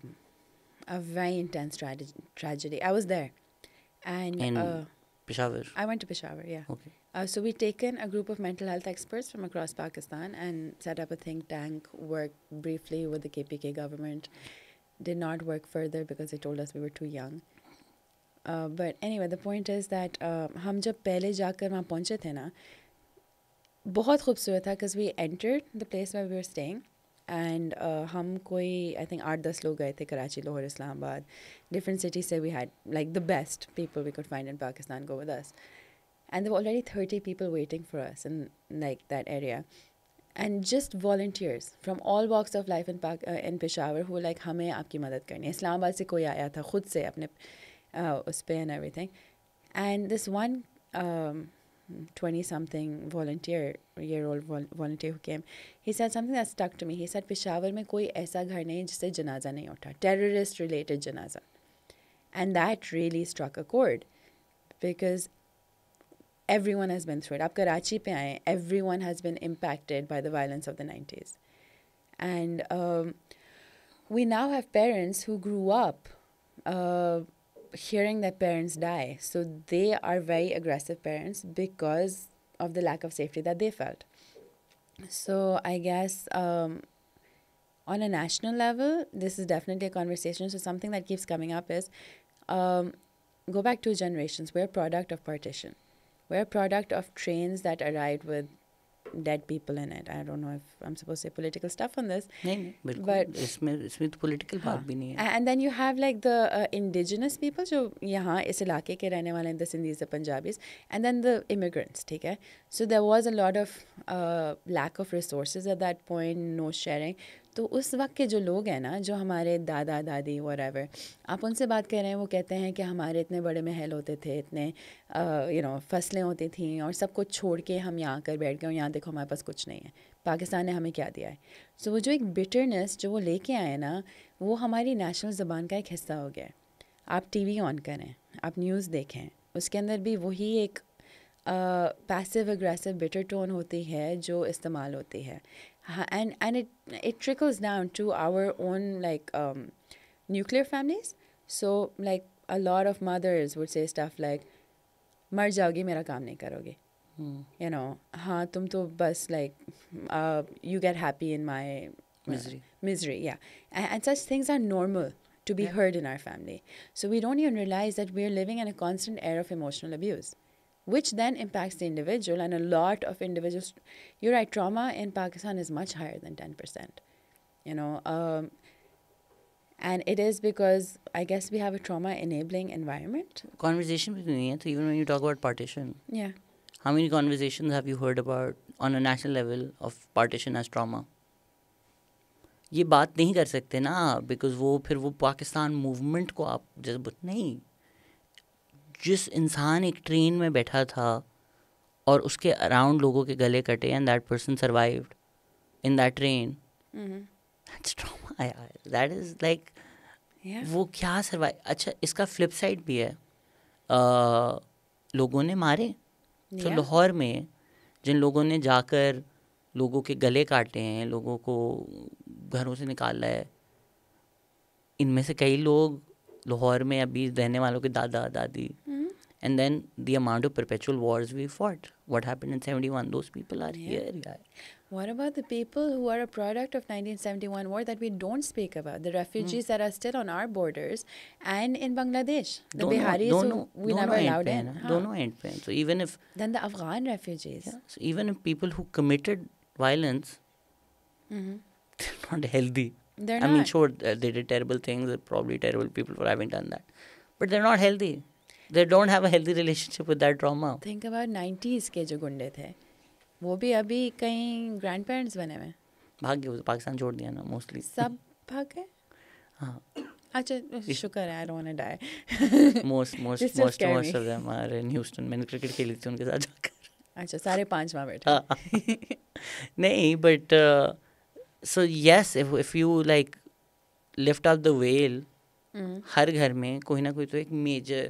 very intense tragedy. I was there. And in Peshawar? I went to Peshawar, yeah. Okay. So we'd taken a group of mental health experts from across Pakistan and set up a think tank, worked briefly with the KPK government. Did not work further because they told us we were too young. But anyway, the point is that हम जब पहले जाकर वहाँ पहुँचे थे ना, बहुत खूबसूरत था because we entered the place where we were staying and हम कोई I think 8-10 लोग गए थे, Karachi, Lahore, Islamabad, different cities say we had like the best people we could find in Pakistan go with us. And there were already 30 people waiting for us in like that area. And just volunteers from all walks of life in Peshawar who were like हमें आपकी मदद करनी है. इस्लामाबाद से कोई आया था खुद से अपने uspe and everything. And this one 20-something year-old volunteer who came, he said something that stuck to me. He said, Peshawar mein koi aisa ghar nahi hai jisse janaza nahi utha. Terrorist-related janaza. And that really struck a chord. Because everyone has been through it. आप कराची पे आए, everyone has been impacted by the violence of the 90s. And we now have parents who grew up hearing their parents die. So they are very aggressive parents because of the lack of safety that they felt. So I guess on a national level, this is definitely a conversation. So something that keeps coming up is go back 2 generations. We're a product of partition. We're a product of trains that arrived with dead people in it. I don't know if I'm supposed to say political stuff on this. नहीं बिल्कुल, But इसमें तो political बात भी नहीं है. And then you have like the indigenous people जो यहाँ इस इलाके के रहने वाले हैं, the Sindhis, the Punjabis, and then the immigrants, ठीक है. So there was a lot of lack of resources at that point, no sharing. तो उस वक्त के जो लोग हैं ना, जो हमारे दादा दादी whatever, आप उनसे बात कर रहे हैं, वो कहते हैं कि हमारे इतने बड़े महल होते थे, इतने फसलें होती थी और सब कुछ छोड़ के हम यहाँ कर बैठ गए और यहाँ देखो हमारे पास कुछ नहीं है, पाकिस्तान ने हमें क्या दिया है. सो वो जो एक बिटरनेस जो वो लेके आए ना, वो हमारी नेशनल ज़बान का एक हिस्सा हो गया है. आप टीवी ऑन करें, आप न्यूज़ देखें, उसके अंदर भी वही एक पैसिव एग्रेसिव बिटर टोन होती है जो इस्तेमाल होती है. And it trickles down to our own like nuclear families. So like a lot of mothers would say stuff like मर जाओगी मेरा काम नहीं करोगे, you know, हाँ तुम तो बस like you get happy in my misery, yeah. And such things are normal to be heard in our family. So we don't even realize that we're living in a constant air of emotional abuse, which then impacts the individual. And a lot of individuals, you're right, trauma in Pakistan is much higher than 10%, you know. And it is because I guess we have a trauma enabling environment. Conversation भी नहीं है, तो even when you talk about partition, Yeah. how many conversations have you heard about on a national level of partition as trauma? ये बात नहीं कर सकते ना, बिकॉज वो फिर वो पाकिस्तान मूवमेंट को आप जब नहीं, जिस इंसान एक ट्रेन में बैठा था और उसके अराउंड लोगों के गले कटे and that person survived in that train, that's trauma यार. दैट इज़ लाइक वो क्या सर्वाइव. अच्छा, इसका फ्लिप साइड भी है. लोगों ने मारे, तो लाहौर में जिन लोगों ने जाकर लोगों के गले काटे हैं, लोगों को घरों से निकाला है, इनमें से कई लोग लाहौर में अभी रहने वालों के दादा दादी. And then the amount of perpetual wars we fought. What happened in 71? Those people are here. Yeah. What about the people who are a product of 1971 war that we don't speak about? The refugees that are still on our borders and in Bangladesh. The Biharis who we never allowed in. Don't know end pain. So even if... Then the Afghan refugees. Yeah, so even if people who committed violence, they're not healthy. They're not. I mean, sure, they did terrible things. They're probably terrible people for having done that. But they're not healthy. They don't have a healthy relationship with that trauma. Think about 90s के जो गुंडे थे, वो भी अभी कहीं grand parents बने हुए. भाग गए, पाकिस्तान छोड़ दिया ना मोस्टली. सब भाग गए. हाँ. अच्छा, शुक्र है, I don't want to die. most of them are in Houston. मैंने क्रिकेट खेली थी उनके साथ जाकर. अच्छा, सारे 5 वहाँ बैठे. नहीं, but so yes, if you like lift up the veil, हर घर में कोई ना कोई तो एक major,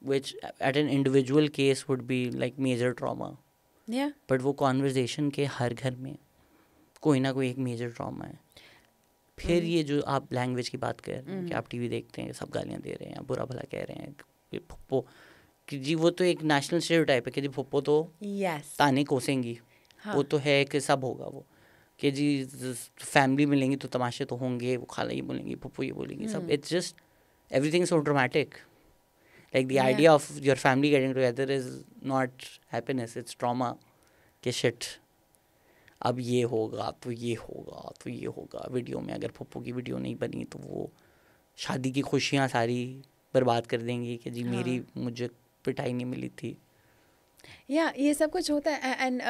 which at an individual case would be like major trauma. Yeah. But वो conversation के हर घर में कोई ना कोई एक major trauma है. फिर ये जो आप लैंग्वेज की बात कर रहे हैं कि आप टीवी देखते हैं, सब गालियाँ दे रहे हैं, बुरा भला कह रहे हैं, ये फुप्पो, कि जी वो तो एक नेशनल स्टेरियोटाइप है कि जी फुप्पो तो ताने कोसेंगी. हाँ. वो तो है कि सब होगा वो, कि जी फैमिली मिलेंगी तो तमाशे तो होंगे, वो खाला ये बोलेंगी, फुप्पो ये बोलेंगी, सब. It's just everything so dramatic. Like the idea of your family getting together is not happiness, it's trauma. कि shit, अब ये होगा तो ये होगा तो ये होगा. वीडियो में अगर पप्पू की वीडियो नहीं बनी तो वो शादी की खुशियाँ सारी बर्बाद कर देंगी कि जी मेरी मुझे पिटाई नहीं मिली थी. ये सब कुछ होता है. एंड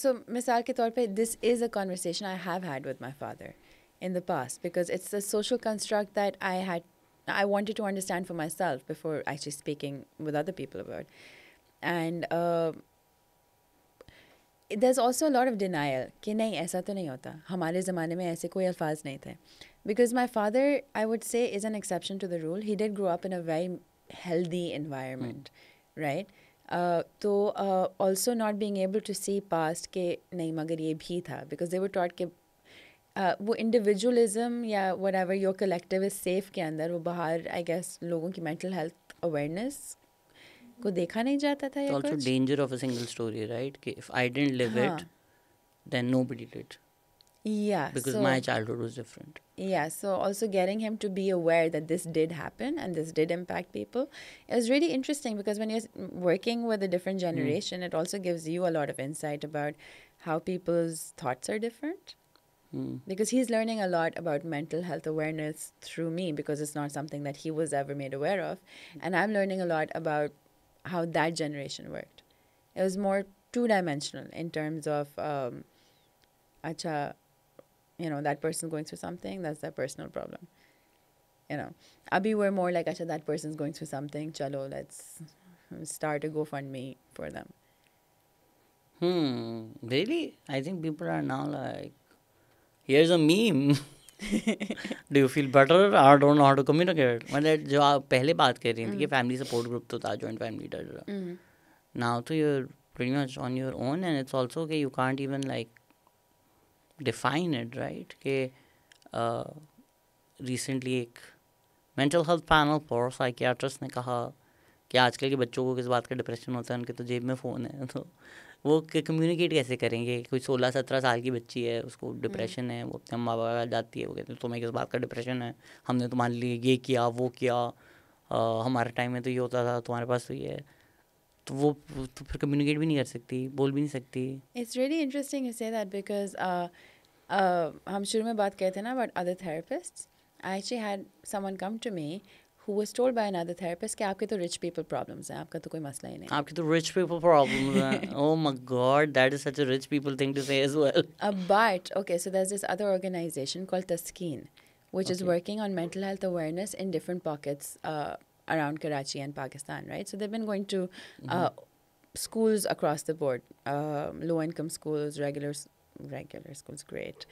सो मिसाल के तौर पे this is a conversation I have had with my father in the past because it's a social construct that I wanted to understand for myself before actually speaking with other people about. And there's also a lot of denial कि नहीं ऐसा तो नहीं होता, हमारे ज़माने में ऐसे कोई अल्फाज नहीं थे. Because my father, I would say, is an exception to the rule. He did grow up in a very healthy environment, right? तो also not being able to see past के नहीं मगर ये भी था, because they were taught कि वो individualism या whatever your collective is safe के अंदर, वो बाहर I guess लोगों की mental health awareness को देखा नहीं जाता था It's या also कुछ. danger of a single story, right? कि if I didn't live हाँ. it, then nobody did. Yeah, Because so my childhood was different. yeah, so also getting him to be aware that this did happen and this did impact people is really interesting, because when you're working with a different generation, it also gives you a lot of insight about how people's thoughts are different. Hmm. Because he's learning a lot about mental health awareness through me, because it's not something that he was ever made aware of. And I'm learning a lot about how that generation worked. It was more two-dimensional in terms of, acha, that person going through something, that's their personal problem. Abhi we're more like, acha, that person's going through something, chalo, let's start a GoFundMe for them. Really? I think people are now like, here's a meme. Do you feel better? I don't know how to communicate. मतलब जो आप पहले बात कर रही थी कि family support group तो था, जॉइंट फैमिली now तो you're pretty much on your own, and it's also कि you can't even like define it, right? कि recently एक mental health panel पर psychiatrist ने कहा कि आजकल के बच्चों को किस बात का डिप्रेशन होता है, उनके तो जेब में फ़ोन है, तो वो कम्युनिकेट कैसे करेंगे? कोई 16-17 साल की बच्ची है, उसको डिप्रेशन है, वो अपने अम्मा बाबा जाती है, वो कहते हैं तुम्हें किस बात का डिप्रेशन है, हमने तुम्हारे लिए ये किया वो किया, हमारे टाइम में तो ये होता था, तुम्हारे पास तो ये है, तो वो तो फिर कम्युनिकेट भी नहीं कर सकती, बोल भी नहीं सकती. It's really interesting you say that, because हम शुरू में बात करते थे ना about other therapists. I actually had someone come to me who was told by another therapist कि आपके तो rich people problems हैं, आपका तो कोई मसला ही नहीं. आपकी तो rich people problems हैं. Oh my god, that is such a rich people thing to say as well. But okay, so there's this other organization called Taskeen, which is Okay. working on mental health awareness in different pockets around Karachi and Pakistan, right? So they've been going to schools across the board, low-income schools, regular schools, great.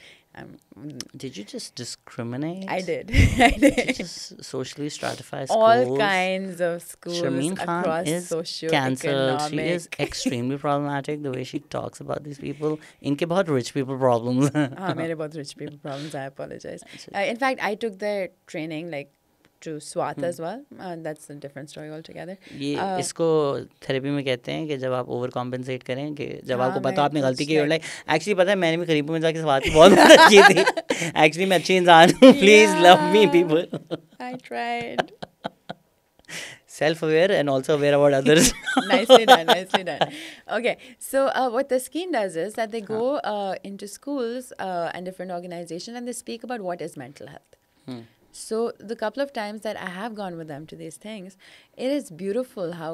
Did you just discriminate? I did. Did you just socially stratify schools? All kinds of schools Sharmeen Khan across is cancelled. She socio-economic. is extremely problematic the way she talks about these people. इनके बहुत rich people problems हैं. हाँ, मेरे बहुत rich people problems. I apologize. In fact, I took their training like to SWAT as well. That's a different story altogether. ये इसको therapy में कहते हैं कि जब आप ओवर कॉम्पेंसेट करें, कि जब हाँ, आपको पता आपने गलती की, like- लाइक एक्चुअली पता है मैंने भी करीबों में जाके स्वाद की बहुत मदद की थी. एक्चुअली मैं अच्छी इंसान हूँ. Please love me people. I tried. Self aware and also aware about others. Nicely done, nicely done. Okay, so what the scheme does is that they go into schools and different organizations, and they speak about what is mental health. So the couple of times that I have gone with them to these things, it is beautiful how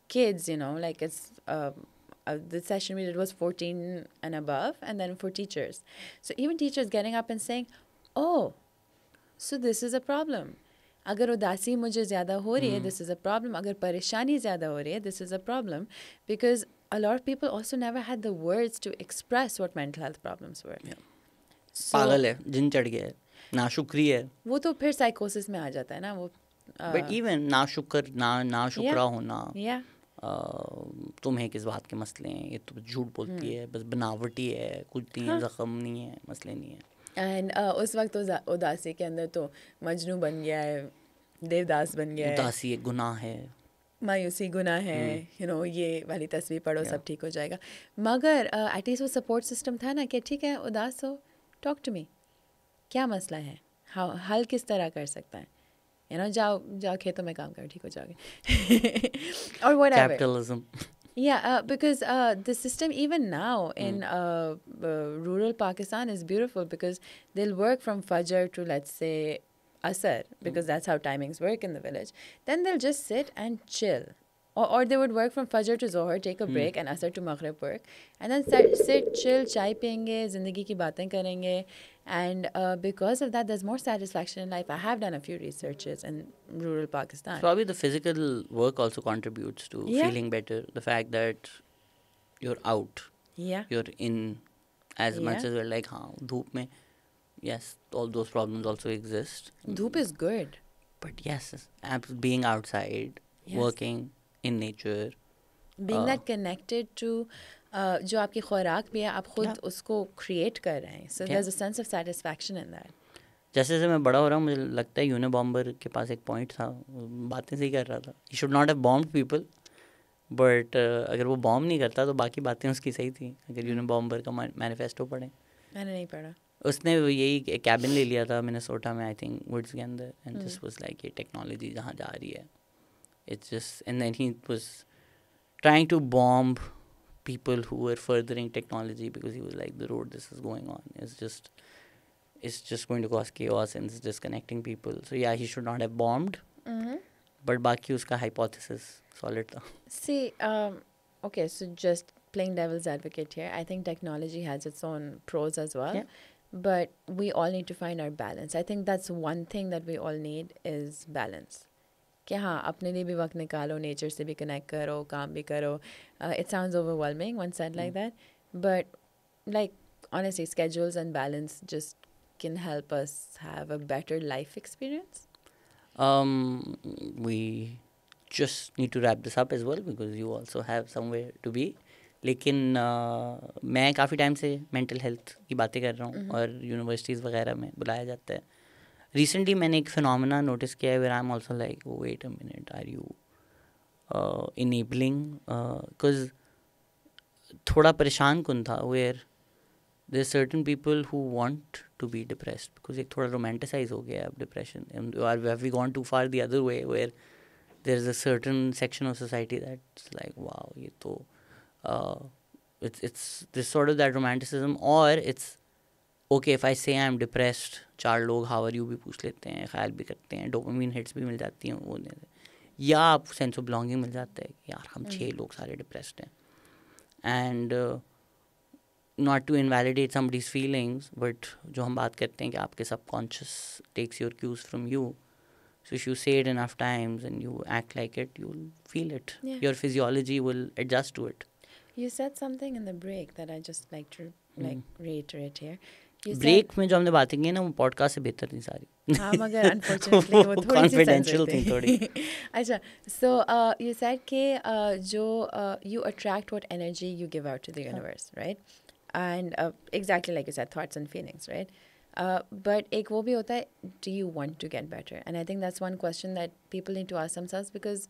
kids, like it's the session we did was 14 and above, and then for teachers. So even teachers getting up and saying, oh, so this is a problem. अगर उदासी मुझे ज़्यादा हो रही है, this is a problem. अगर परेशानी ज़्यादा हो रही है, this is a problem. Because a lot of people also never had the words to express what mental health problems were. Yeah. So, पागल है, जिन चढ़ गया है, नाशुक्री है. वो तो फिर साइकोसिस में आ जाता है ना वो. बट इवन नाशुक्रा होना, Yeah. तुम्हें किस बात के मसले हैं, ये तो झूठ बोलती है, बस बनावटी है, कुछ नहीं है, जख्म नहीं है, मसले नहीं है. एंड उस वक्त तो उदासी के अंदर तो मजनू बन गया है, देवदास बन गया है, उदासी एक गुनाह है, मायूसी गुनाह है, ये वाली तस्वीर पढ़ो सब ठीक हो जाएगा. मगर एटलीस्ट वो सपोर्ट सिस्टम था ना कि ठीक है उदास हो, टॉक टू मी, क्या मसला है, हल किस तरह कर सकता है, जाओ खेतों में काम करो, ठीक हो जाओगे. और whatever. Capitalism. Yeah, because the system even now in rural Pakistan is beautiful, because they'll work from Fajr to, let's say, Asar, because that's how timings work in the village. Then they'll just sit and chill. Or they would work from Fajr to Zohar, take a break, and Asar to Maghrib work. And then sit, chill, chai piyenge, zindagi ki baatein karenge. And because of that, there's more satisfaction in life. I have done a few researches in rural Pakistan. Probably the physical work also contributes to feeling better. The fact that you're out, Yeah. you're in, as much as we're like, हाँ, धूप में, yes, all those problems also exist. Dhoop is good. But yes, being outside, Yes. working in nature, being that connected to जो आपकी खुराक भी है आप खुद Yeah. उसको create कर रहे हैं, so Yeah. there's a sense of satisfaction in that. जैसे जैसे मैं बड़ा हो रहा हूँ मुझे लगता है यूनिबॉम्बर के पास एक पॉइंट था, बातें सही कर रहा था. He should not have bombed people, but अगर वो बॉम्ब नहीं करता तो बाकी बातें उसकी सही थी. अगर यूनिबॉम्बर का मैनिफेस्टो पढ़ें, मैंने नहीं पढ़ा. उसने यही कैबिन ले लिया था मिनेसोटा में, आई थिंक वुड्स के अंदर, एंड दिस वाज लाइक ये टेक्नोलॉजी जहाँ जा रही है, it's just, and then he was trying to bomb people who were furthering technology because he was like, the road this is going on is just, it's just going to cause chaos and it's disconnecting people. So yeah, he should not have bombed, but बाकी उसका hypothesis solid था. See, okay, so just playing devil's advocate here, I think technology has its own pros as well. Yeah. But we all need to find our balance. I think that's one thing that we all need is balance. कि हाँ अपने लिए भी वक्त निकालो, nature से भी connect करो, काम भी करो. It sounds overwhelming when said like that, but like honestly, schedules and balance just can help us have a better life experience. We just need to wrap this up as well because you also have somewhere to be. लेकिन मैं काफ़ी time से mental health की बातें कर रहा हूँ और यूनिवर्सिटीज़ वगैरह में बुलाया जाता है. रिसेंटली मैंने एक फिनोमेना नोटिस किया है, where I am also like, wait a minute, are you enabling, because थोड़ा परेशान कुन था, where there certain people who want to be depressed, because एक थोड़ा रोमांटिसाइज हो गया है अब depression, have we gone too far the other way, where there is a certain section of society that's like wow, ये तो it's this sort of that romanticism, or it's okay if I say I'm depressed, चार लोग how are you भी पूछ लेते हैं, ख्याल भी करते हैं, डोपामिन हिट्स भी मिल जाती हैं वो, या आप सेंस ऑफ बिलोंगिंग मिल जाता है कि यार हम 6 लोग सारे डिप्रेस्ड हैं. And not to invalidate somebody's feelings, but जो हम बात करते हैं कि आपके subconscious takes your cues from you, so if you say it enough times and you act like it, you'll feel it. Yeah. Your physiology will adjust to it. You said something in the break that I just like to reiterate here. Break में जो हमने बातें की ना वो podcast से बेहतर थी सारी. हाँ मगर अनफॉर्चुनेटली वो थोड़ी कॉन्फिडेंशियल थी थोड़ी. अच्छा, सो यू सेड कि जो you attract what energy you give out to the universe, right? And exactly like you said, thoughts and feelings, right? But एक वो भी होता है, do you want to get better? And I think that's one question that people need to ask themselves, because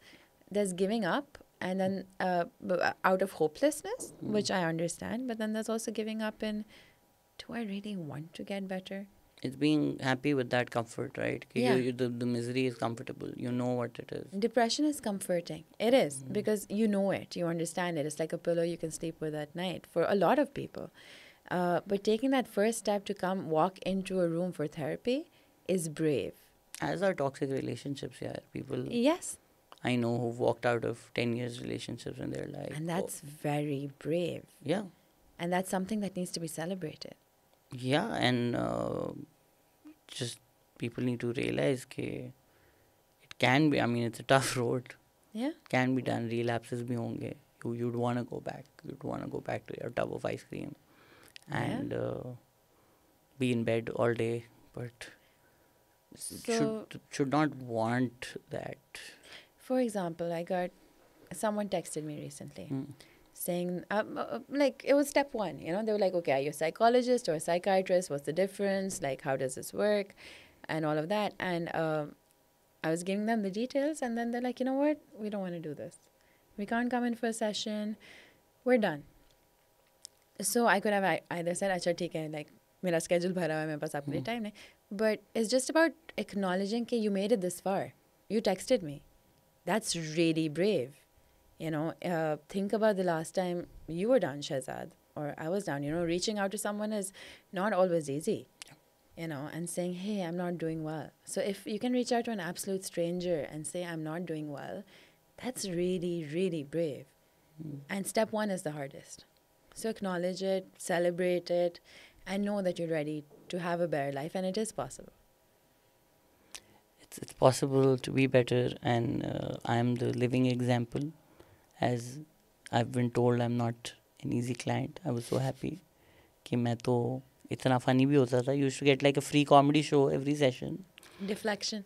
there's giving up, and then out of hopelessness, which I understand, but then there's also giving up in, do I really want to get better? It's being happy with that comfort, right? Yeah. The misery is comfortable. You know what it is. Depression is comforting. It is, because you know it, you understand it. It's like a pillow you can sleep with at night for a lot of people. But taking that first step to walk into a room for therapy is brave. As are toxic relationships, yeah. People Yes. I know who've walked out of 10 years relationships and they're like, and that's very brave. Yeah. And that's something that needs to be celebrated. Yeah, and just people need to realize that it can be, I mean, it's a tough road. Yeah. Can be done. Relapses bhi honge. You'd want to go back. You'd want to go back to your tub of ice cream and be in bed all day, but should not want that. For example, I got someone texted me recently saying, like, it was step 1, you know, they were like, okay, are you a psychologist or a psychiatrist? What's the difference? Like, how does this work? And all of that. And I was giving them the details, and then they're like, you know what? We don't want to do this. We can't come in for a session. We're done. So I could have either said, acha, theek hai, like, mera schedule bhara hai, mere paas aapke liye time nahi. But it's just about acknowledging that you made it this far. You texted me. That's really brave. You know, think about the last time you were down, Shahzad, or I was down. You know, reaching out to someone is not always easy. You know, and saying, hey, I'm not doing well. So if you can reach out to an absolute stranger and say, I'm not doing well, that's really, really brave. And step 1 is the hardest. So acknowledge it, celebrate it, and know that you're ready to have a better life, and it is possible. It's possible to be better, and I am the living example. As I've been told, I'm not an easy client. I was so happy कि मैं तो इतना funny भी होता था. You used to get like a free comedy show every session. Deflection.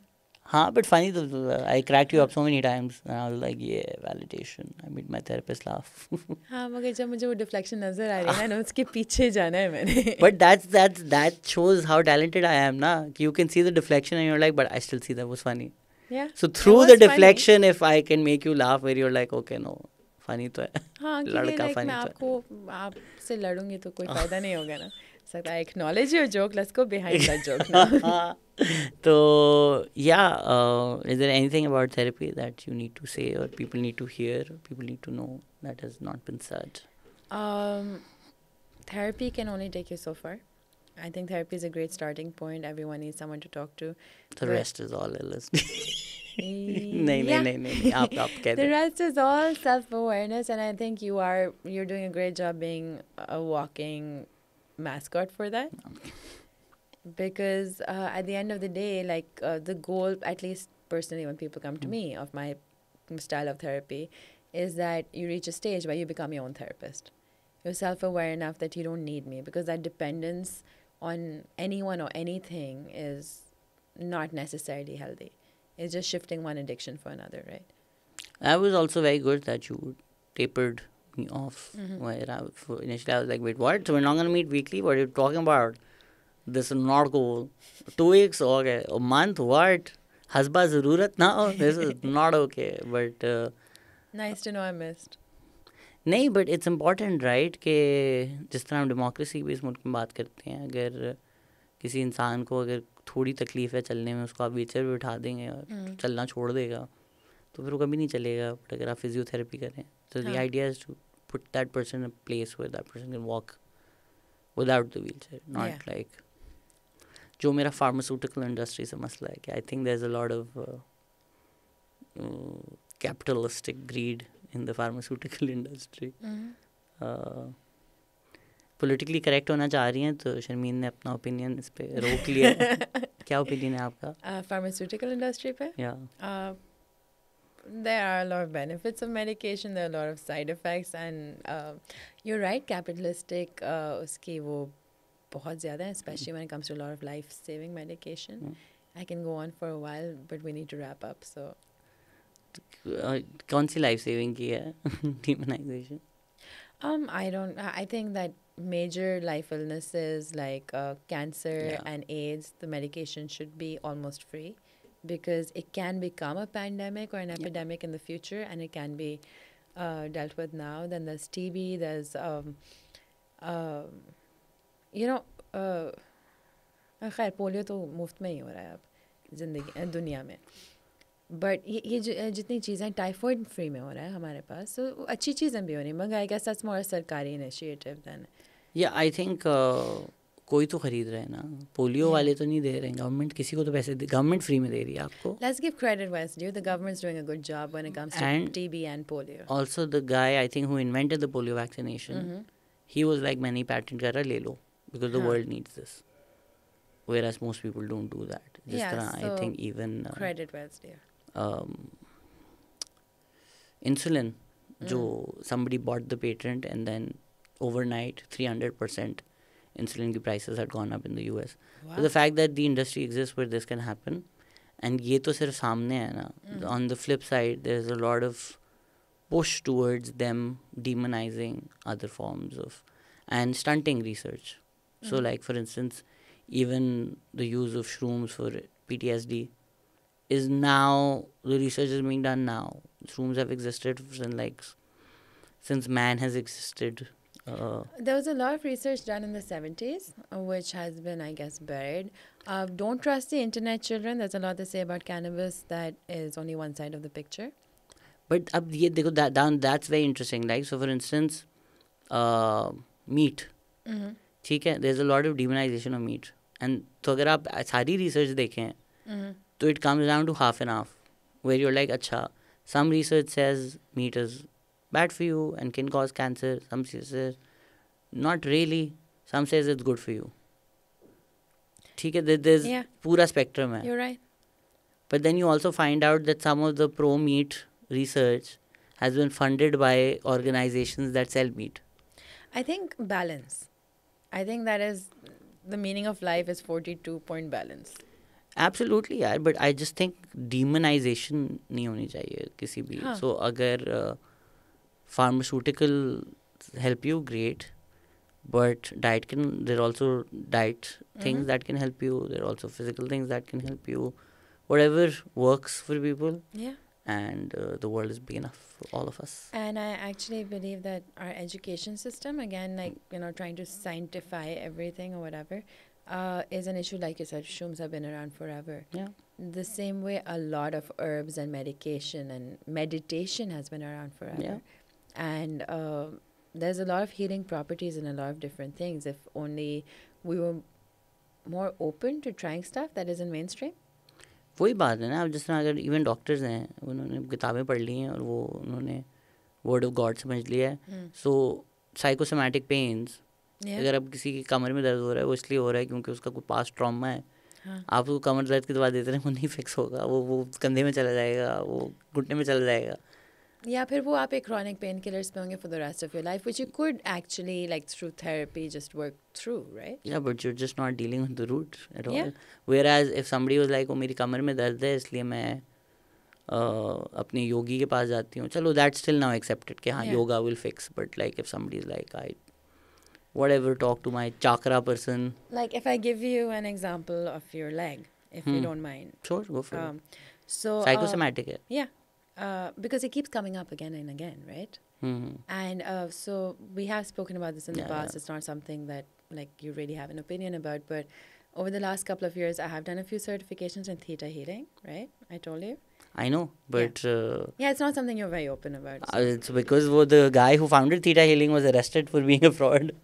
हाँ, but funny though, I cracked you up so many times and I was like, yeah, validation. I made my therapist laugh. हाँ, मगर जब मुझे वो deflection नजर आ रही है ना उसके पीछे जाना है मैंने. But that shows how talented I am, na. You can see the deflection and you're like, but I still see that was funny. Yeah. So it through was the funny. deflection, if I can make you laugh, where you're like, okay, no, funny तो है. हाँ, क्योंकि लड़का like funny मैं तो है. आपको आपसे लड़ूंगी तो कोई फायदा नहीं होगा ना. So I acknowledge your joke. Let's go behind that joke now. So yeah, is there anything about therapy that you need to say or people need to hear, or people need to know that has not been said? Therapy can only take you so far. I think therapy is a great starting point. Everyone needs someone to talk to. The But- rest is all LSD. Yeah. नहीं आप कह The they. rest is all self-awareness, and I think you're doing a great job being a walking mascot for that. Because at the end of the day, like the goal, at least personally, when people come to me of my style of therapy, is that you reach a stage where you become your own therapist. You're self-aware enough that you don't need me, because that dependence on anyone or anything is not necessarily healthy. It's just shifting one addiction for another, right? I was also very good that you tapered me off. Mhm. Where initially I was like, wait, what? So we're not going to meet weekly? What are you talking about? This is not cool. 2 weeks? Okay. A month? What? Hasba zarurat now? This is not okay. But Nice to know I missed. नहीं, but it's important, right? कि जिस तरह हम democracy भी इस मुल्क में बात करते हैं, अगर किसी इंसान को अगर थोड़ी तकलीफ है चलने में, उसको आप व्हीलचेयर पे बिठा देंगे और चलना छोड़ देगा, तो फिर वो कभी नहीं चलेगा. बट अगर आप फिजियोथेरेपी करें, तो the idea is to put that person in a place where that person can walk without the wheelchair, not like जो मेरा फार्मास्यूटिकल इंडस्ट्री से मसला है कि I think there is a lot of capitalistic greed in the pharmaceutical industry. Politically correct होना चाह रही हैं तो शर्मीन ने अपना ओपिनियन इस पे रोक लिया. क्या ओपिनियन है आपका? Pharmaceutical industry पे? Yeah. There are a lot of benefits of medication. There are a lot of side effects, and you're right. Capitalistic उसकी वो बहुत ज़्यादा है, especially when it comes to a lot of life-saving medication. I can go on for a while, but we need to wrap up. So. कौन सी life saving की है demonization? I think that major life illnesses like cancer and AIDS, the medication should be almost free, because it can become a pandemic or an epidemic in the future, and it can be dealt with now. Then there's TB, there's खैर polio तो मुफ्त में ही हो रहा है अब जिंदगी दुनिया में. बट ये जितनी चीज़ें टाइफॉइड फ्री में हो रहा है हमारे पास, तो अच्छी चीज़ें भी हो रही, मगर आई गेस दैट्स मोर सरकारी इनिशिएटिव देन. या आई थिंक कोई तो खरीद रहे हैं ना, पोलियो वाले तो नहीं दे रहे हैं, गवर्नमेंट किसी को तो पैसे गवर्नमेंट फ्री में दे रही है आपको. Let's give credit where it's due. The government's doing a good job when it comes to TB and polio. Also the guy I think who invented the polio vaccination, he was like मैंने patent कर रहा, ले लो, because the world needs this, whereas most people don't do that. जिस तरह I think even credit where it's due. Insulin, जो somebody bought the patent and then overnight 300% insulin की prices had gone up in the US. Wow. So the fact that the industry exists where this can happen, and ये तो सिर्फ सामने है ना. On the flip side, there's a lot of push towards them demonizing other forms of and stunting research. So like for instance, even the use of shrooms for PTSD is now, the research is being done now. Shrooms have existed since man has existed. There was a lot of research done in the 70s, which has been, I guess, buried. Don't trust the internet, children. There's a lot to say about cannabis that is only one side of the picture. But ab ye dekho that's very interesting. Like, so for instance, meat. ठीक है, there's a lot of demonization of meat. And तो अगर आप सारी research देखें, तो it comes down to half and half, where you're like, अच्छा, some research says meat is bad for you and can cause cancer. Some says not really. Some says it's good for you. ठीक है, there's पूरा spectrum है. You're right. But then you also find out that some of the pro-meat research has been funded by organizations that sell meat. I think balance. I think that is the meaning of life, is 42-point balance. Absolutely यार, but I just think डीमनाइजेशन नहीं होनी चाहिए किसी भी. हाँ. सो अगर pharmaceutical help you, great, but diet can, there are also diet things that can help you, there are also physical things that can help you, whatever works for people. Yeah. And the world is big enough for all of us. And I actually believe that our education system, again, like, trying to scientify everything or whatever, is an issue. Like you said, shrooms have been around forever. Yeah. The same way a lot of herbs and medication and meditation has been around forever. Yeah. And there's a lot of healing properties in a lot of different things. If only we were more open to trying stuff that isn't mainstream. वही बात है ना. अब जिस तरह अगर even doctors हैं, उन्होंने किताबें पढ़ ली हैं और वो उन्होंने वर्ड ऑफ गॉड समझ लिया है. सो साइकोसोमैटिक पेन्स, अगर अब किसी की कमर में दर्द हो रहा है, वो इसलिए हो रहा है क्योंकि उसका कोई पास्ट ट्रॉमा है. आप उसको कमर दर्द की दवा देते रहे, वो नहीं फिक्स होगा. वो कंधे में चला जाएगा, वो घुटने में चला जाएगा. या फिर वो आप एक chronic painkillers पे होंगे for the rest of your life, which you could actually, like, through therapy, just work through, right? Yeah, but you're just not dealing with the root at all. Yeah. Whereas if somebody was like, oh, मेरी कमर में दर्द है इसलिए मैं अपने योगी के पास जाती हूँ, चलो that's still now accepted कि हाँ yoga will fix. But like if somebody is like, I whatever, talk to my chakra person. Like if I give you an example of your leg, if you don't mind. Sure, go for it. So psychosomatic है. Yeah. Because it keeps coming up again and again, right? And so we have spoken about this in the past. It's not something that, like, you really have an opinion about, but over the last couple of years, I have done a few certifications in theta healing, right? I told you. I know, but yeah, it's not something you're very open about. So. It's because the guy who founded Theta Healing was arrested for being a fraud.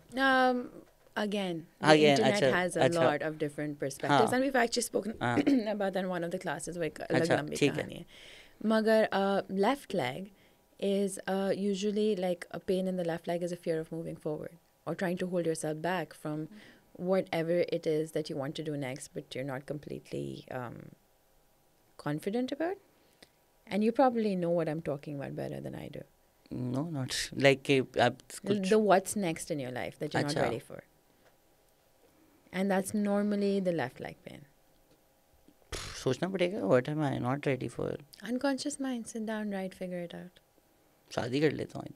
Again, the internet has a lot of different perspectives, and we've actually spoken about that in one of the classes. Like, Magar, left leg is usually like a pain in the left leg is a fear of moving forward or trying to hold yourself back from whatever it is that you want to do next, but you're not completely confident about. And you probably know what I'm talking about better than I do. No, not like the what's next in your life that you're not ready for. And that's normally the left leg pain. सोचना पड़ेगा, what am I not ready for? Unconscious mind, sit down, write, figure it out. शादी कर लेता हूँ.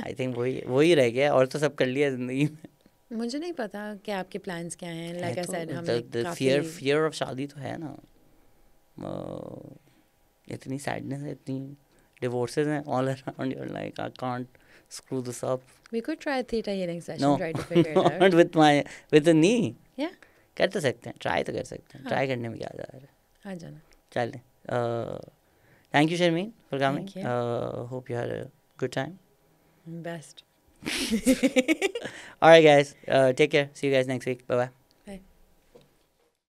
I think वही रह गया, और तो सब कर लिया जिंदगी में. मुझे नहीं पता कि आपके plans क्या हैं. Like I said, the fear of शादी तो है ना. इतनी sadness है, इतनी divorces हैं all around. You're like, I can't screw this up. We could try a theta healing session, try to figure it out. Not with the knee. Yeah. कर तो सकते हैं, ट्राई तो कर सकते हैं. ट्राई करने में क्या जा रहा है. आ जाना. चलें. Thank you, Sharmeen, for coming. Hope you had a good time. Best. All right, guys. Take care. See you guys next week. Bye-bye.